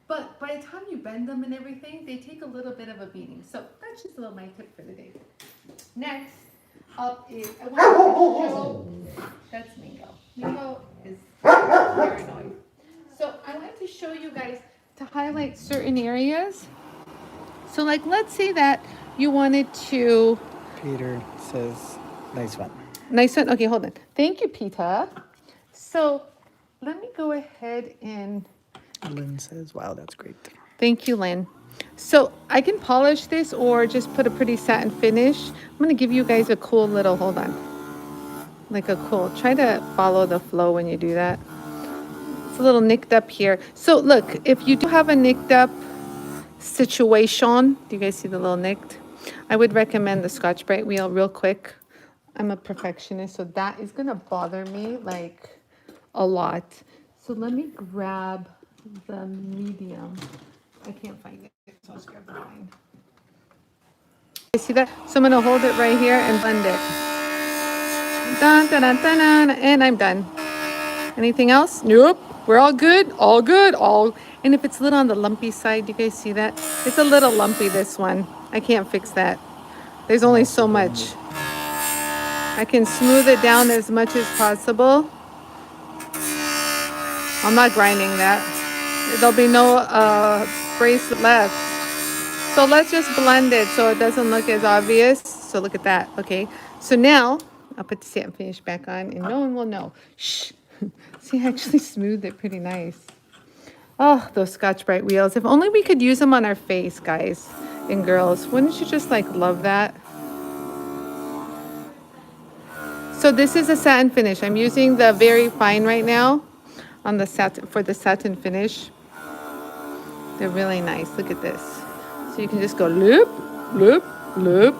But by the time you bend them and everything, they take a little bit of a beating. So that's just a little my tip for the day. Next up is, I want to show, that's Mingo. Mingo is paranoid. So I wanted to show you guys to highlight certain areas. So like, let's say that you wanted to. Peter says, nice one. Nice one. Okay, hold on. Thank you, Peter. So let me go ahead and. Lynn says, wow, that's great. Thank you, Lynn. So I can polish this or just put a pretty satin finish. I'm going to give you guys a cool little, hold on. Like a cool, try to follow the flow when you do that. It's a little nicked up here. So look, if you do have a nicked up situation, do you guys see the little nicked? I would recommend the Scotch-Brite wheel real quick. I'm a perfectionist, so that is going to bother me like a lot. So let me grab the medium. I can't find it, so I'll just grab the line. You see that? So I'm gonna hold it right here and blend it. Dun, dun, dun, dun, dun, and I'm done. Anything else? Nope. We're all good. All good. And if it's a little on the lumpy side, do you guys see that? It's a little lumpy, this one. I can't fix that. There's only so much. I can smooth it down as much as possible. I'm not grinding that. There'll be no bracelet left. So let's just blend it so it doesn't look as obvious. So look at that. Okay. So now I'll put the satin finish back on and no one will know. Shh. See, I actually smoothed it pretty nice. Oh, those Scotch-Brite wheels. If only we could use them on our face, guys and girls. Wouldn't you just like love that? So this is a satin finish. I'm using the very fine right now on the satin for the satin finish. They're really nice. Look at this. So you can just go loop, loop, loop.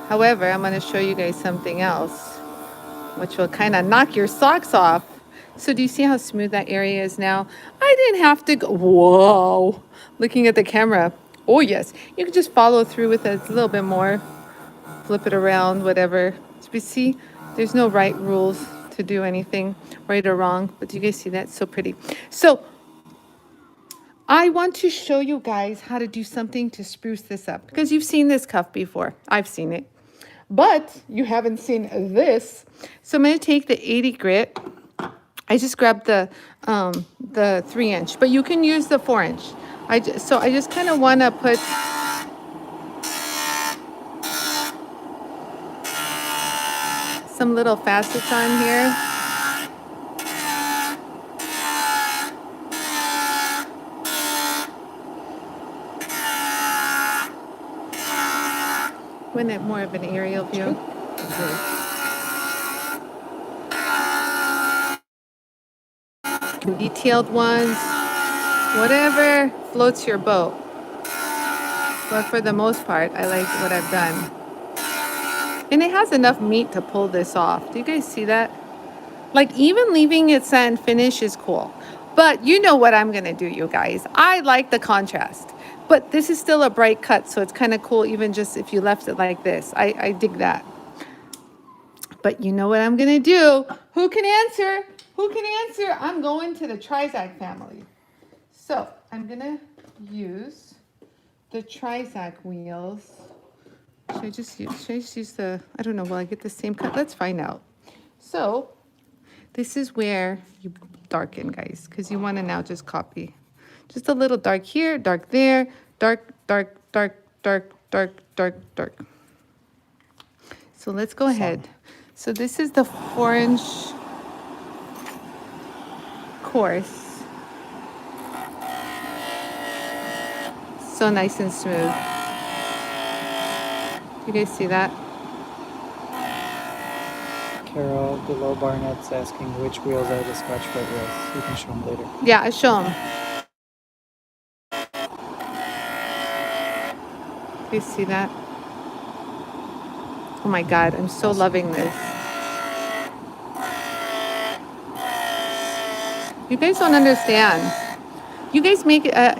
However, I'm going to show you guys something else, which will kind of knock your socks off. So do you see how smooth that area is now? I didn't have to go, whoa, looking at the camera. Oh yes, you can just follow through with it a little bit more. Flip it around, whatever. So you see, there's no right rules to do anything right or wrong, but do you guys see that? So pretty. So I want to show you guys how to do something to spruce this up because you've seen this cuff before. I've seen it, but you haven't seen this. So I'm going to take the 80 grit. I just grabbed the 3-inch, but you can use the 4-inch. So I just kind of want to put some little facets on here. Wouldn't it more of an aerial view? Detailed ones, whatever floats your boat. But for the most part, I like what I've done. And it has enough meat to pull this off. Do you guys see that? Like even leaving it satin finish is cool. But you know what I'm gonna do, you guys. I like the contrast. But this is still a bright cut, so it's kind of cool even just if you left it like this. I dig that. But you know what I'm gonna do? Who can answer? Who can answer? I'm going to the Trizac family. So I'm gonna use the Trizac wheels. Should I just use the, I don't know, will I get the same cut? Let's find out. So this is where you darken, guys, because you want to now just copy. Just a little dark here, dark there, dark, dark, dark, dark, dark, dark, dark. So let's go ahead. So this is the 4-inch course. So nice and smooth. You guys see that? Carol below Barnett's asking which wheels are the Scotch-Brite wheels. You can show them later. Yeah, I show them. You see that? Oh my God, I'm so loving this. You guys don't understand. You guys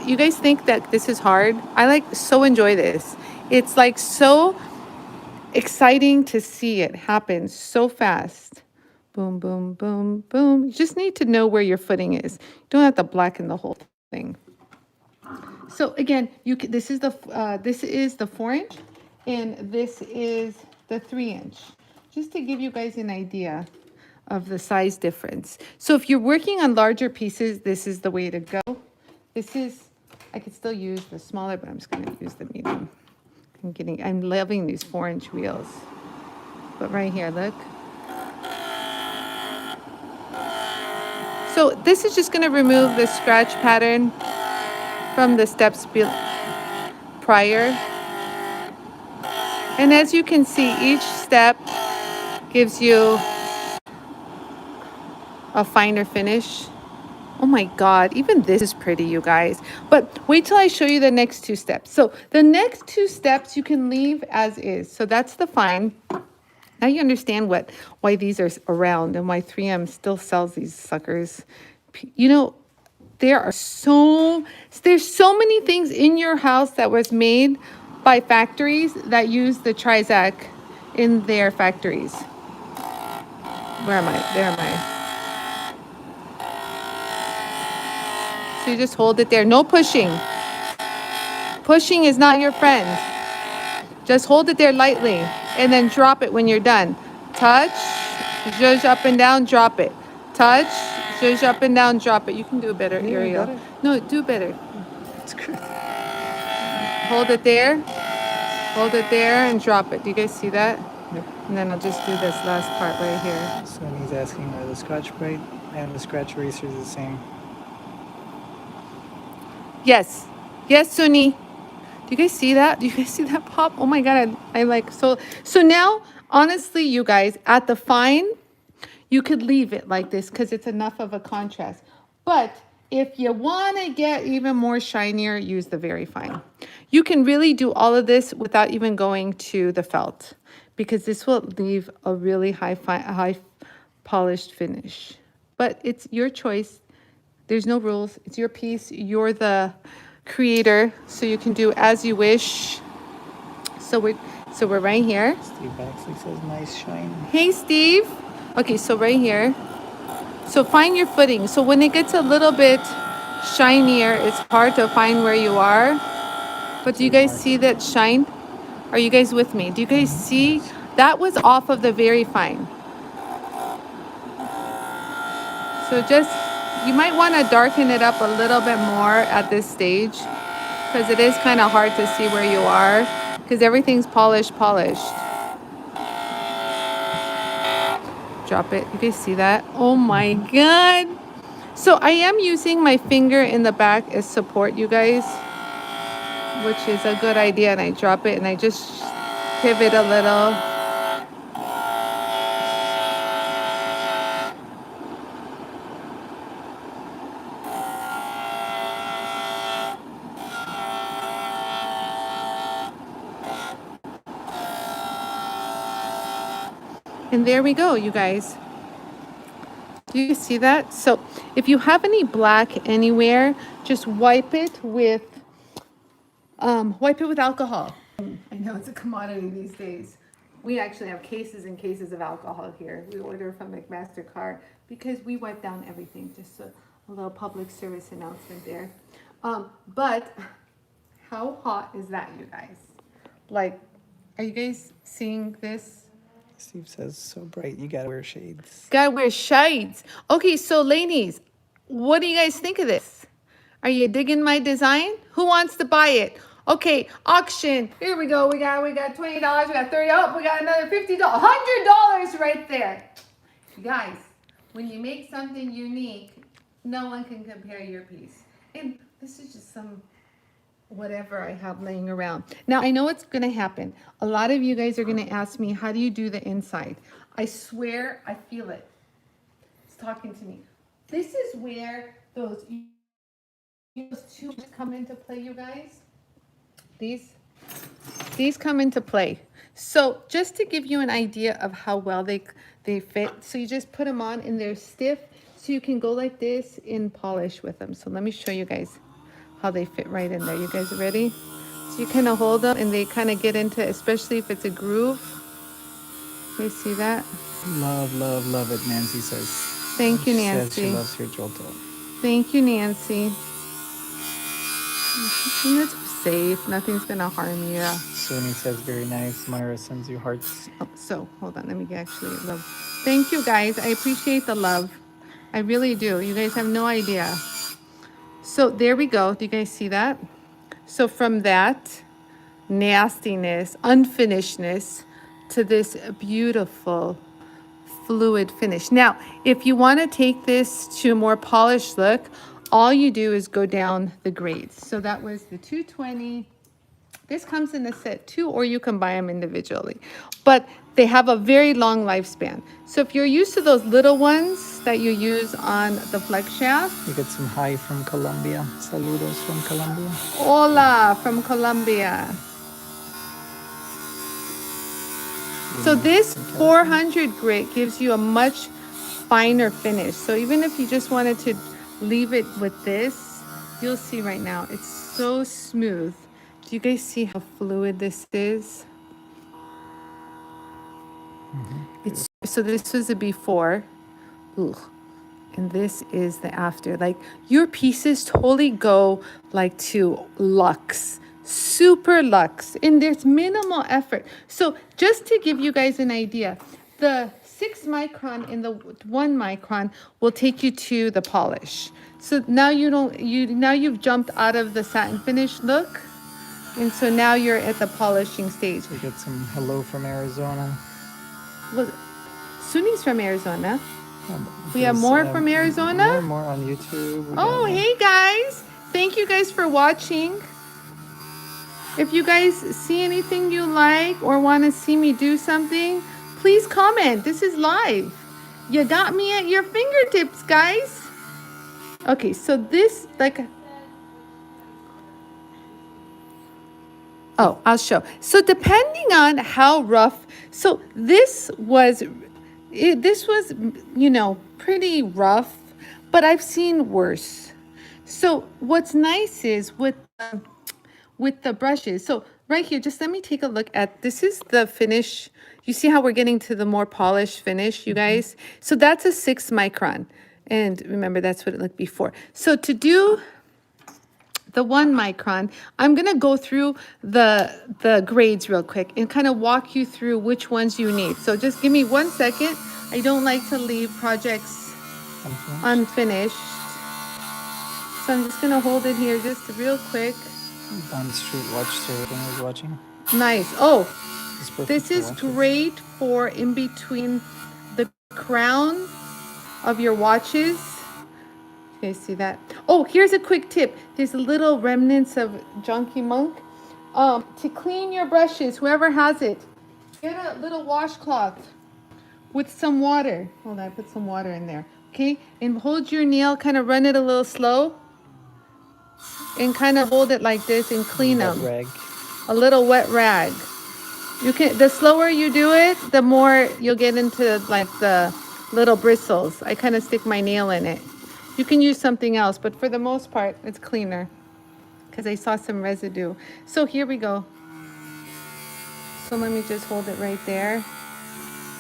you guys think that this is hard. I so enjoy this. It's like so exciting to see it happen so fast. Boom, boom, boom, boom. You just need to know where your footing is. You don't have to blacken the whole thing. So again, this is the 4-inch, and this is the 3-inch. Just to give you guys an idea of the size difference. So if you're working on larger pieces, this is the way to go. I could still use the smaller, but I'm just going to use the medium. I'm loving these 4-inch wheels. But right here, look. So this is just going to remove the scratch pattern from the steps prior. And as you can see, each step gives you a finer finish. Oh my God, even this is pretty, you guys. But wait till I show you the next 2 steps. So the next 2 steps you can leave as is. So that's the fine. Now you understand why these are around and why 3M still sells these suckers. You know, there's so many things in your house that was made by factories that use the Trizac in their factories. Where am I? There am I. So you just hold it there. No pushing. Pushing is not your friend. Just hold it there lightly and then drop it when you're done. Touch, zhuzh up and down, drop it. Touch, zhuzh up and down, drop it. You can do better, Yeah, Ariel. got it. No, do better. That's good. Hold it there, and drop it. Do you guys see that? Yep. And then I'll just do this last part right here. So he's asking are the Scotch-Brite and the scratch erasers the same? Yes. Yes, Suni. Do you guys see that? Do you guys see that pop? Oh my God, I like, so now, honestly, you guys, at the fine, you could leave it like this because it's enough of a contrast. But if you want to get even more shinier, use the very fine. You can really do all of this without even going to the felt because this will leave a really high polished finish. But it's your choice. There's no rules. It's your piece. You're the creator, so you can do as you wish. So we're right here. Steve Baxley says nice shine. Hey, Steve. Okay, so right here. So find your footing. So when it gets a little bit shinier, it's hard to find where you are. But do you guys see that shine? Are you guys with me? Do you guys see? That was off of the very fine. So you might want to darken it up a little bit more at this stage because it is kind of hard to see where you are because everything's polished. Drop it. You guys see that? Oh my God. So I am using my finger in the back as support, you guys, which is a good idea. And I drop it and I just pivot a little. And there we go, you guys. Do you see that? So if you have any black anywhere, just wipe it with alcohol. I know it's a commodity these days. We actually have cases and cases of alcohol here. We order from McMaster Car because we wipe down everything. Just a little public service announcement there. But how hot is that, you guys? Like, are you guys seeing this? Steve says so bright you gotta wear shades. Gotta wear shades. Okay, so ladies, what do you guys think of this? Are you digging my design? Who wants to buy it? Okay, auction. Here we go. We got $20. We got $30. Oh, we got another $50. $100 right there. Guys, when you make something unique, no one can compare your piece. And this is just some whatever I have laying around. Now, I know what's going to happen. A lot of you guys are going to ask me, how do you do the inside? I swear I feel it. It's talking to me. This is where those two come into play, you guys. These come into play. So just to give you an idea of how well they fit, so you just put them on and they're stiff, so you can go like this in polish with them. So let me show you guys how they fit right in there. You guys ready? So you kind of hold them and they kind of get into, especially if it's a groove. You see that? Love, love, love it, Nancy says. Thank you, She says she Nancy. loves her Jooltool. Thank you, Nancy. And it's safe. Nothing's gonna harm you. Suni says very nice. Myra sends you hearts. Oh, so hold on. Let me actually love. Thank you, guys. I appreciate the love. I really do. You guys have no idea. So there we go. Do you guys see that? So from that nastiness, unfinishedness, to this beautiful fluid finish. Now, if you want to take this to a more polished look, all you do is go down the grades. So that was the 220. This comes in a set too, or you can buy them individually. But they have a very long lifespan. So if you're used to those little ones that you use on the flex shaft. You get some hi from Colombia. Saludos from Colombia. Hola from Colombia. So this 400 grit gives you a much finer finish. So even if you just wanted to leave it with this, you'll see right now, it's so smooth. Do you guys see how fluid this is? It's so this was the before. Ugh. And this is the after. Like your pieces totally go like to luxe, super luxe, and there's minimal effort. So just to give you guys an idea, the 6 micron and the 1 micron will take you to the polish. So now now you've jumped out of the satin finish look, and so now you're at the polishing stage. We get some hello from Arizona. Well, Suni's from Arizona. We There's, have more from Arizona? More on YouTube. Oh, hey guys. Thank you guys for watching. If you guys see anything you like or want to see me do something, please comment. This is live. You got me at your fingertips, guys. Okay, so this, oh, I'll show. So depending on how rough, so this was, you know, pretty rough, but I've seen worse. So what's nice is with the brushes. So right here, just let me take a look at, this is the finish. You see how we're getting to the more polished finish, you guys? So that's a 6 micron. And remember, that's what it looked before. So to do the 1 micron, I'm gonna go through the grades real quick and kind of walk you through which ones you need. So just give me 1 second. I don't like to leave projects unfinished. So I'm just gonna hold it here just real quick. Bond Street watched everything I was watching. Nice. Oh, this is to watch great for in between the crown of your watches. You guys see that? Oh, here's a quick tip. There's little remnants of Junkie Monk. To clean your brushes, whoever has it, get a little washcloth with some water. Hold on, I put some water in there. Okay, and hold your nail, kind of run it a little slow, and kind of hold it like this and clean them. Rag. A little wet rag. You can. The slower you do it, the more you'll get into like the little bristles. I kind of stick my nail in it. You can use something else, but for the most part, it's cleaner because I saw some residue. So here we go. So let me just hold it right there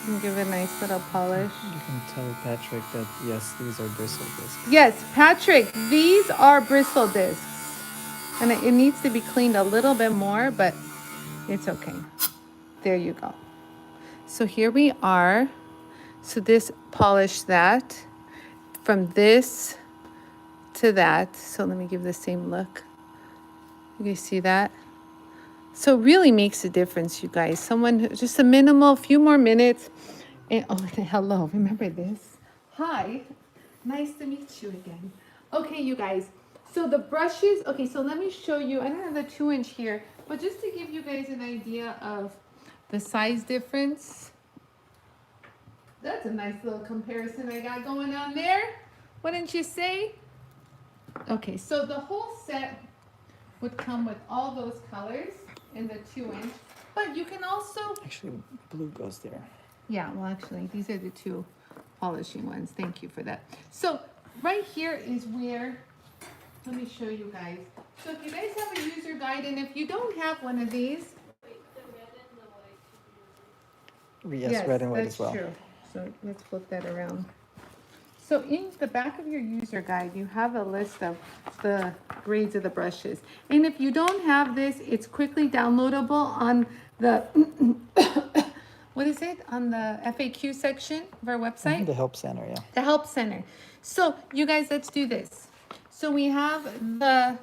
and give it a nice little polish. You can tell Patrick that, yes, these are bristle discs. Yes, Patrick, these are bristle discs. And it needs to be cleaned a little bit more, but it's okay. There you go. So here we are. So this polished that. From this to that. So let me give the same look. You guys see that? So it really makes a difference, you guys. Just a minimal, few more minutes. And oh, hello, remember this? Hi, nice to meet you again. Okay, you guys. So the brushes, okay, so let me show you. I don't have the 2-inch here, but just to give you guys an idea of the size difference. That's a nice little comparison I got going on there. Wouldn't you say? Okay, so the whole set would come with all those colors in the 2-inch, but you can also, Actually, blue goes there. yeah, well, actually, these are the 2 polishing ones. Thank you for that. So right here is where, let me show you guys. So if you guys have a user guide, and if you don't have one of these, Wait, the red and the white should be Yes, red and white that's as well. true. So let's flip that around. So in the back of your user guide, you have a list of the grades of the brushes. And if you don't have this, it's quickly downloadable on the, what is it? On the FAQ section of our website. The help center, yeah. The help center. So you guys, let's do this. So we have the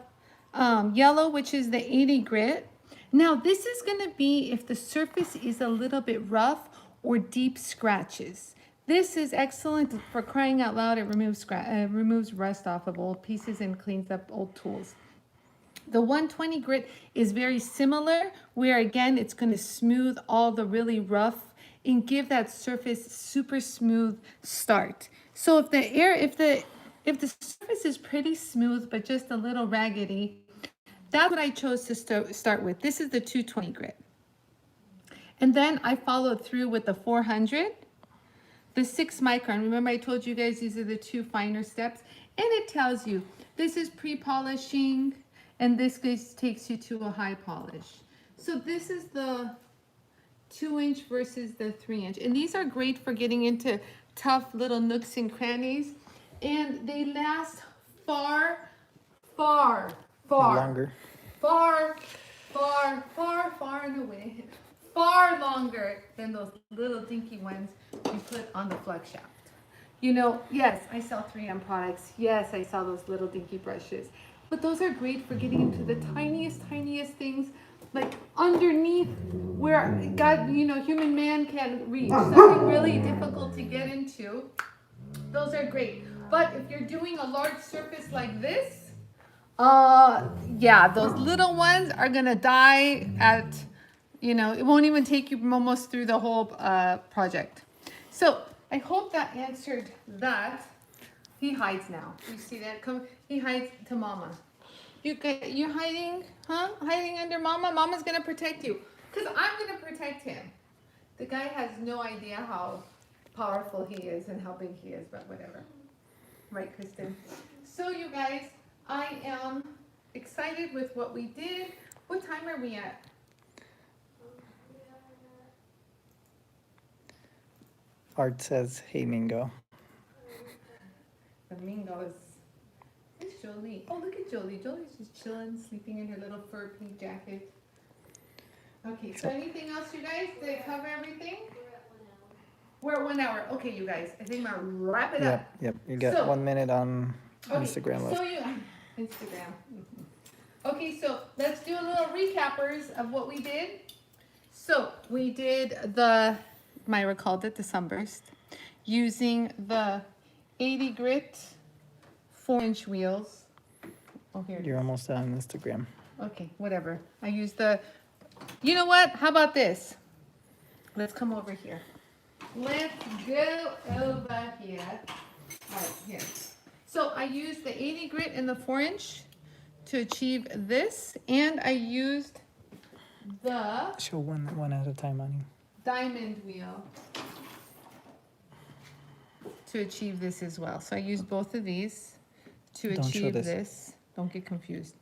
yellow, which is the 80 grit. Now this is gonna be if the surface is a little bit rough or deep scratches. This is excellent for crying out loud. It removes rust off of old pieces and cleans up old tools. The 120 grit is very similar, where again, it's gonna smooth all the really rough and give that surface super smooth start. So if the surface is pretty smooth, but just a little raggedy, that's what I chose to start with. This is the 220 grit. And then I followed through with the 400, the 6 micron. Remember I told you guys these are the 2 finer steps. And it tells you, this is pre-polishing, and this takes you to a high polish. So this is the 2-inch versus the 3-inch. And these are great for getting into tough little nooks and crannies. And they last far Longer. far and away, far longer than those little dinky ones you put on the flex shaft. You know, yes, I sell 3M products. Yes, I sell those little dinky brushes. But those are great for getting into the tiniest things, like underneath where God, you know, human man can't reach. Something really difficult to get into. Those are great. But if you're doing a large surface like this, yeah, those little ones are gonna die at, you know, it won't even take you almost through the whole project. So I hope that answered that. He hides now. You see that? Come, he hides to Mama. You're hiding, huh? Hiding under Mama? Mama's gonna protect you. Because I'm gonna protect him. The guy has no idea how powerful he is and how big he is, but whatever. Right, Kristen? So you guys, I am excited with what we did. What time are we at? Art says, hey, Mingo. The Mingo is. It's Jolie. Oh, look at Jolie. Jolie's just chilling, sleeping in her little fur pink jacket. Okay, so anything else, you guys? Did I cover everything? We're at 1 hour. Okay, you guys. I think I'm gonna wrap it up. Yep. You got 1 minute on Instagram left. So Instagram. Okay, so let's do a little recappers of what we did. So we did Myra called it the sunburst, using the 80 grit 4-inch wheels. Oh, here. You're almost on Instagram. Okay, whatever. I used you know what? How about this? Let's come over here. Let's go over here. All right, here. So I used the 80 grit and the 4-inch to achieve this, and I used the Show one at a time, Anie. diamond wheel to achieve this as well. So I used both of these to Don't show achieve this. this. Don't get confused.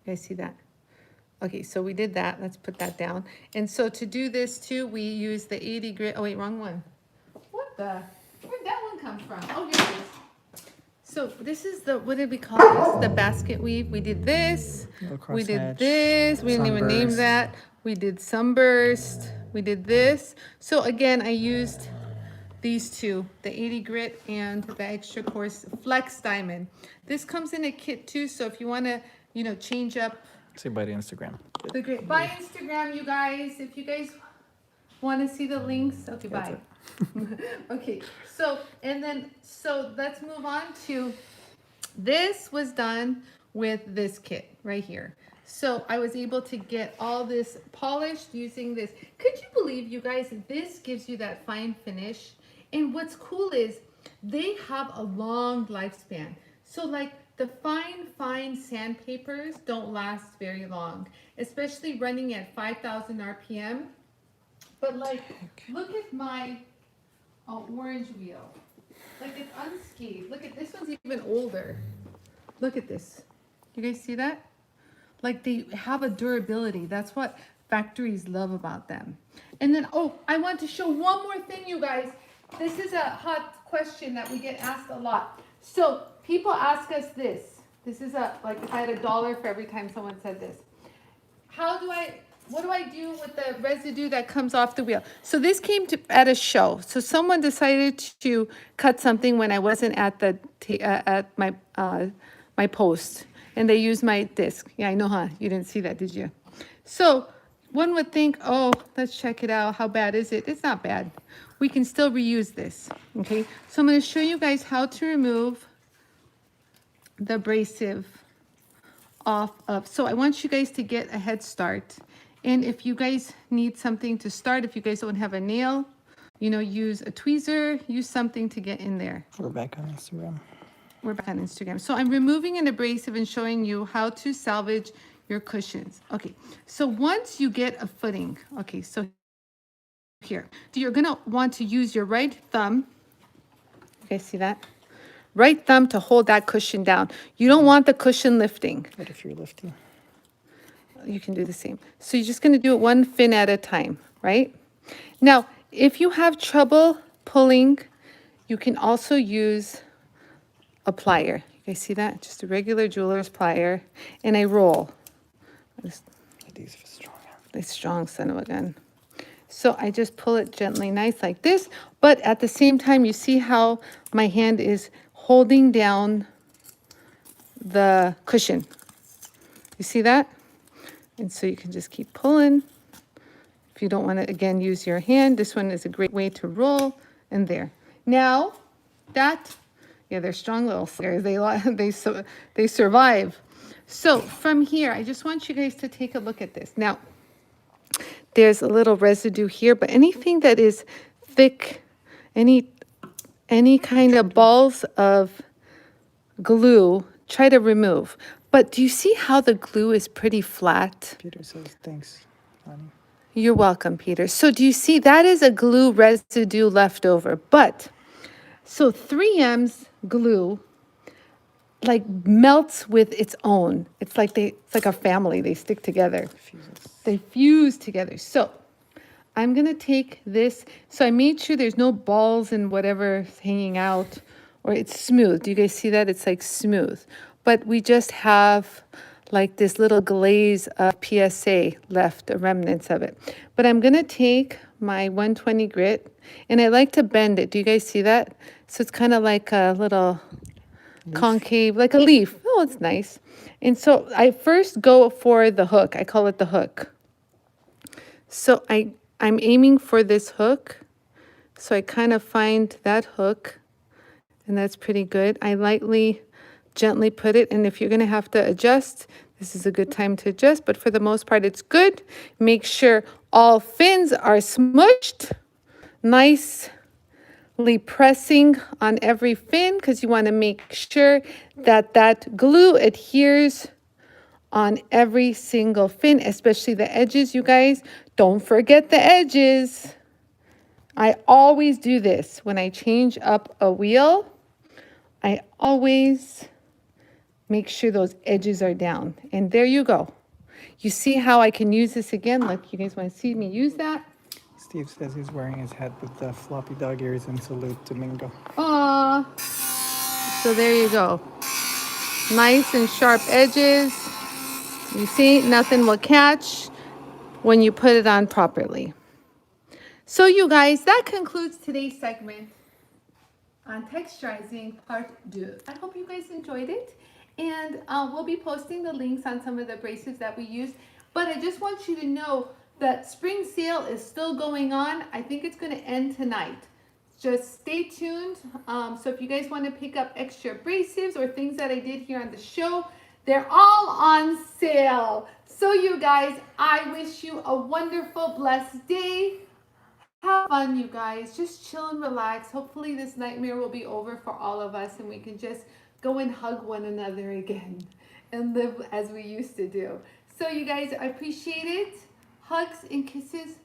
You guys see that? Okay, so we did that. Let's put that down. And so to do this too, we used the 80 grit. Oh wait, wrong one. What the? Where'd that one come from? Oh, here it is. So this is what did we call this? The basket weave. We did this. We did Crosshatch, this. We didn't even name sunburst. that. We did sunburst. We did this. So again, I used these two, the 80 grit and the extra coarse flex diamond. This comes in a kit too, so if you want to, you know, change up Say bye to Instagram. the grit. By Instagram, you guys, if you guys want to see the links, okay, That's bye. Okay, so let's move on to, this was done with this kit right here. So I was able to get all this polished using this. Could you believe, you guys, this gives you that fine finish? And what's cool is they have a long lifespan. So like the fine sandpapers don't last very long, especially running at 5,000 RPM. But like, look at my orange wheel. Like it's unscathed. Look at this one's even older. Look at this. You guys see that? Like they have a durability. That's what factories love about them. And then, oh, I want to show one more thing, you guys. This is a hot question that we get asked a lot. So people ask us this. This is like if I had $1 for every time someone said this. What do I do with the residue that comes off the wheel? So this came at a show. So someone decided to cut something when I wasn't at at my post, and they used my disc. Yeah, I know, huh? You didn't see that, did you? So one would think, oh, let's check it out. How bad is it? It's not bad. We can still reuse this. Okay. So I'm going to show you guys how to remove the abrasive off of. So I want you guys to get a head start. And if you guys need something to start, if you guys don't have a nail, you know, use a tweezer, use something to get in there. We're back on Instagram. We're back on Instagram. So I'm removing an abrasive and showing you how to salvage your cushions. Okay, so once you get a footing, okay, so here, you're gonna want to use your right thumb. You guys see that? Right thumb to hold that cushion down. You don't want the cushion lifting. What if you're lifting? You can do the same. So you're just going to do it one fin at a time, right? Now, if you have trouble pulling, you can also use a plier. You guys see that? Just a regular jeweler's plier. And I roll. These are strong. A strong son of a gun. So I just pull it gently, nice like this. But at the same time, you see how my hand is holding down the cushion. You see that? And so you can just keep pulling. If you don't want to, again, use your hand, this one is a great way to roll. And there. Now, yeah, they're strong little suckers. They survive. So from here, I just want you guys to take a look at this. Now, there's a little residue here, but anything that is thick, any kind of balls of glue, try to remove. But do you see how the glue is pretty flat? Peter says, thanks, Anie. You're welcome, Peter. So do you see that is a glue residue left over? But, so 3M's glue like melts with its own. It's like a family. They stick together. They fuse together. So I'm going to take this. So I made sure there's no balls and whatever hanging out, or it's smooth. Do you guys see that? It's like smooth. But we just have like this little glaze of PSA left, the remnants of it. But I'm going to take my 120 grit, and I like to bend it. Do you guys see that? So it's kind of like a little concave, like a leaf. Oh, it's nice. And so I first go for the hook. I call it the hook. So I'm aiming for this hook. So I kind of find that hook, and that's pretty good. I lightly, gently put it, and if you're going to have to adjust, this is a good time to adjust, but for the most part, it's good. Make sure all fins are smushed, nicely pressing on every fin, because you want to make sure that that glue adheres on every single fin, especially the edges, you guys. Don't forget the edges. I always do this when I change up a wheel. I always make sure those edges are down. And there you go. You see how I can use this again? Look, you guys want to see me use that? Steve says he's wearing his hat with the floppy dog ears and salute Domingo. Aww. So there you go. Nice and sharp edges. You see, nothing will catch when you put it on properly. So you guys, that concludes today's segment on texturizing part 2. I hope you guys enjoyed it. And we'll be posting the links on some of the abrasives that we used. But I just want you to know that spring sale is still going on. I think it's going to end tonight. Just stay tuned. So if you guys want to pick up extra abrasives or things that I did here on the show They're all on sale. So you guys, I wish you a wonderful, blessed day. Have fun, you guys. Just chill and relax. Hopefully this nightmare will be over for all of us and we can just go and hug one another again and live as we used to do. So you guys, I appreciate it. Hugs and kisses.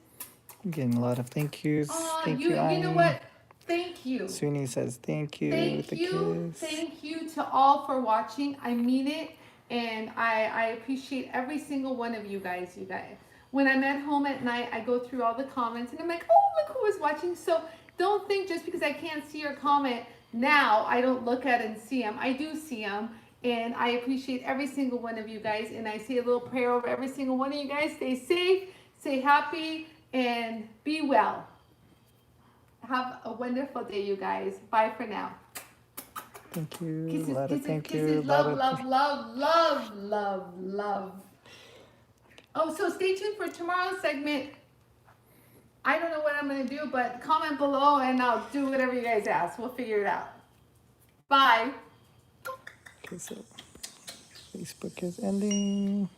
I'm getting a lot of thank yous. Thank You you, Anie. know what? Thank you. Suni says thank you with the kiss. Thank you to all for watching. I mean it, and I appreciate every single one of you guys. When I'm at home at night, I go through all the comments, and I'm like, oh, look who was watching. So don't think just because I can't see your comment now, I don't look at and see them. I do see them, and I appreciate every single one of you guys. And I say a little prayer over every single one of you guys. Stay safe, stay happy, and be well. Have a wonderful day, you guys. Bye for now. Thank you. Kisses, a lot of kisses, thank kisses. you. Love, love, love, love, love, love. Oh, so stay tuned for tomorrow's segment. I don't know what I'm going to do, but comment below and I'll do whatever you guys ask. We'll figure it out. Bye. Okay, so Facebook is ending.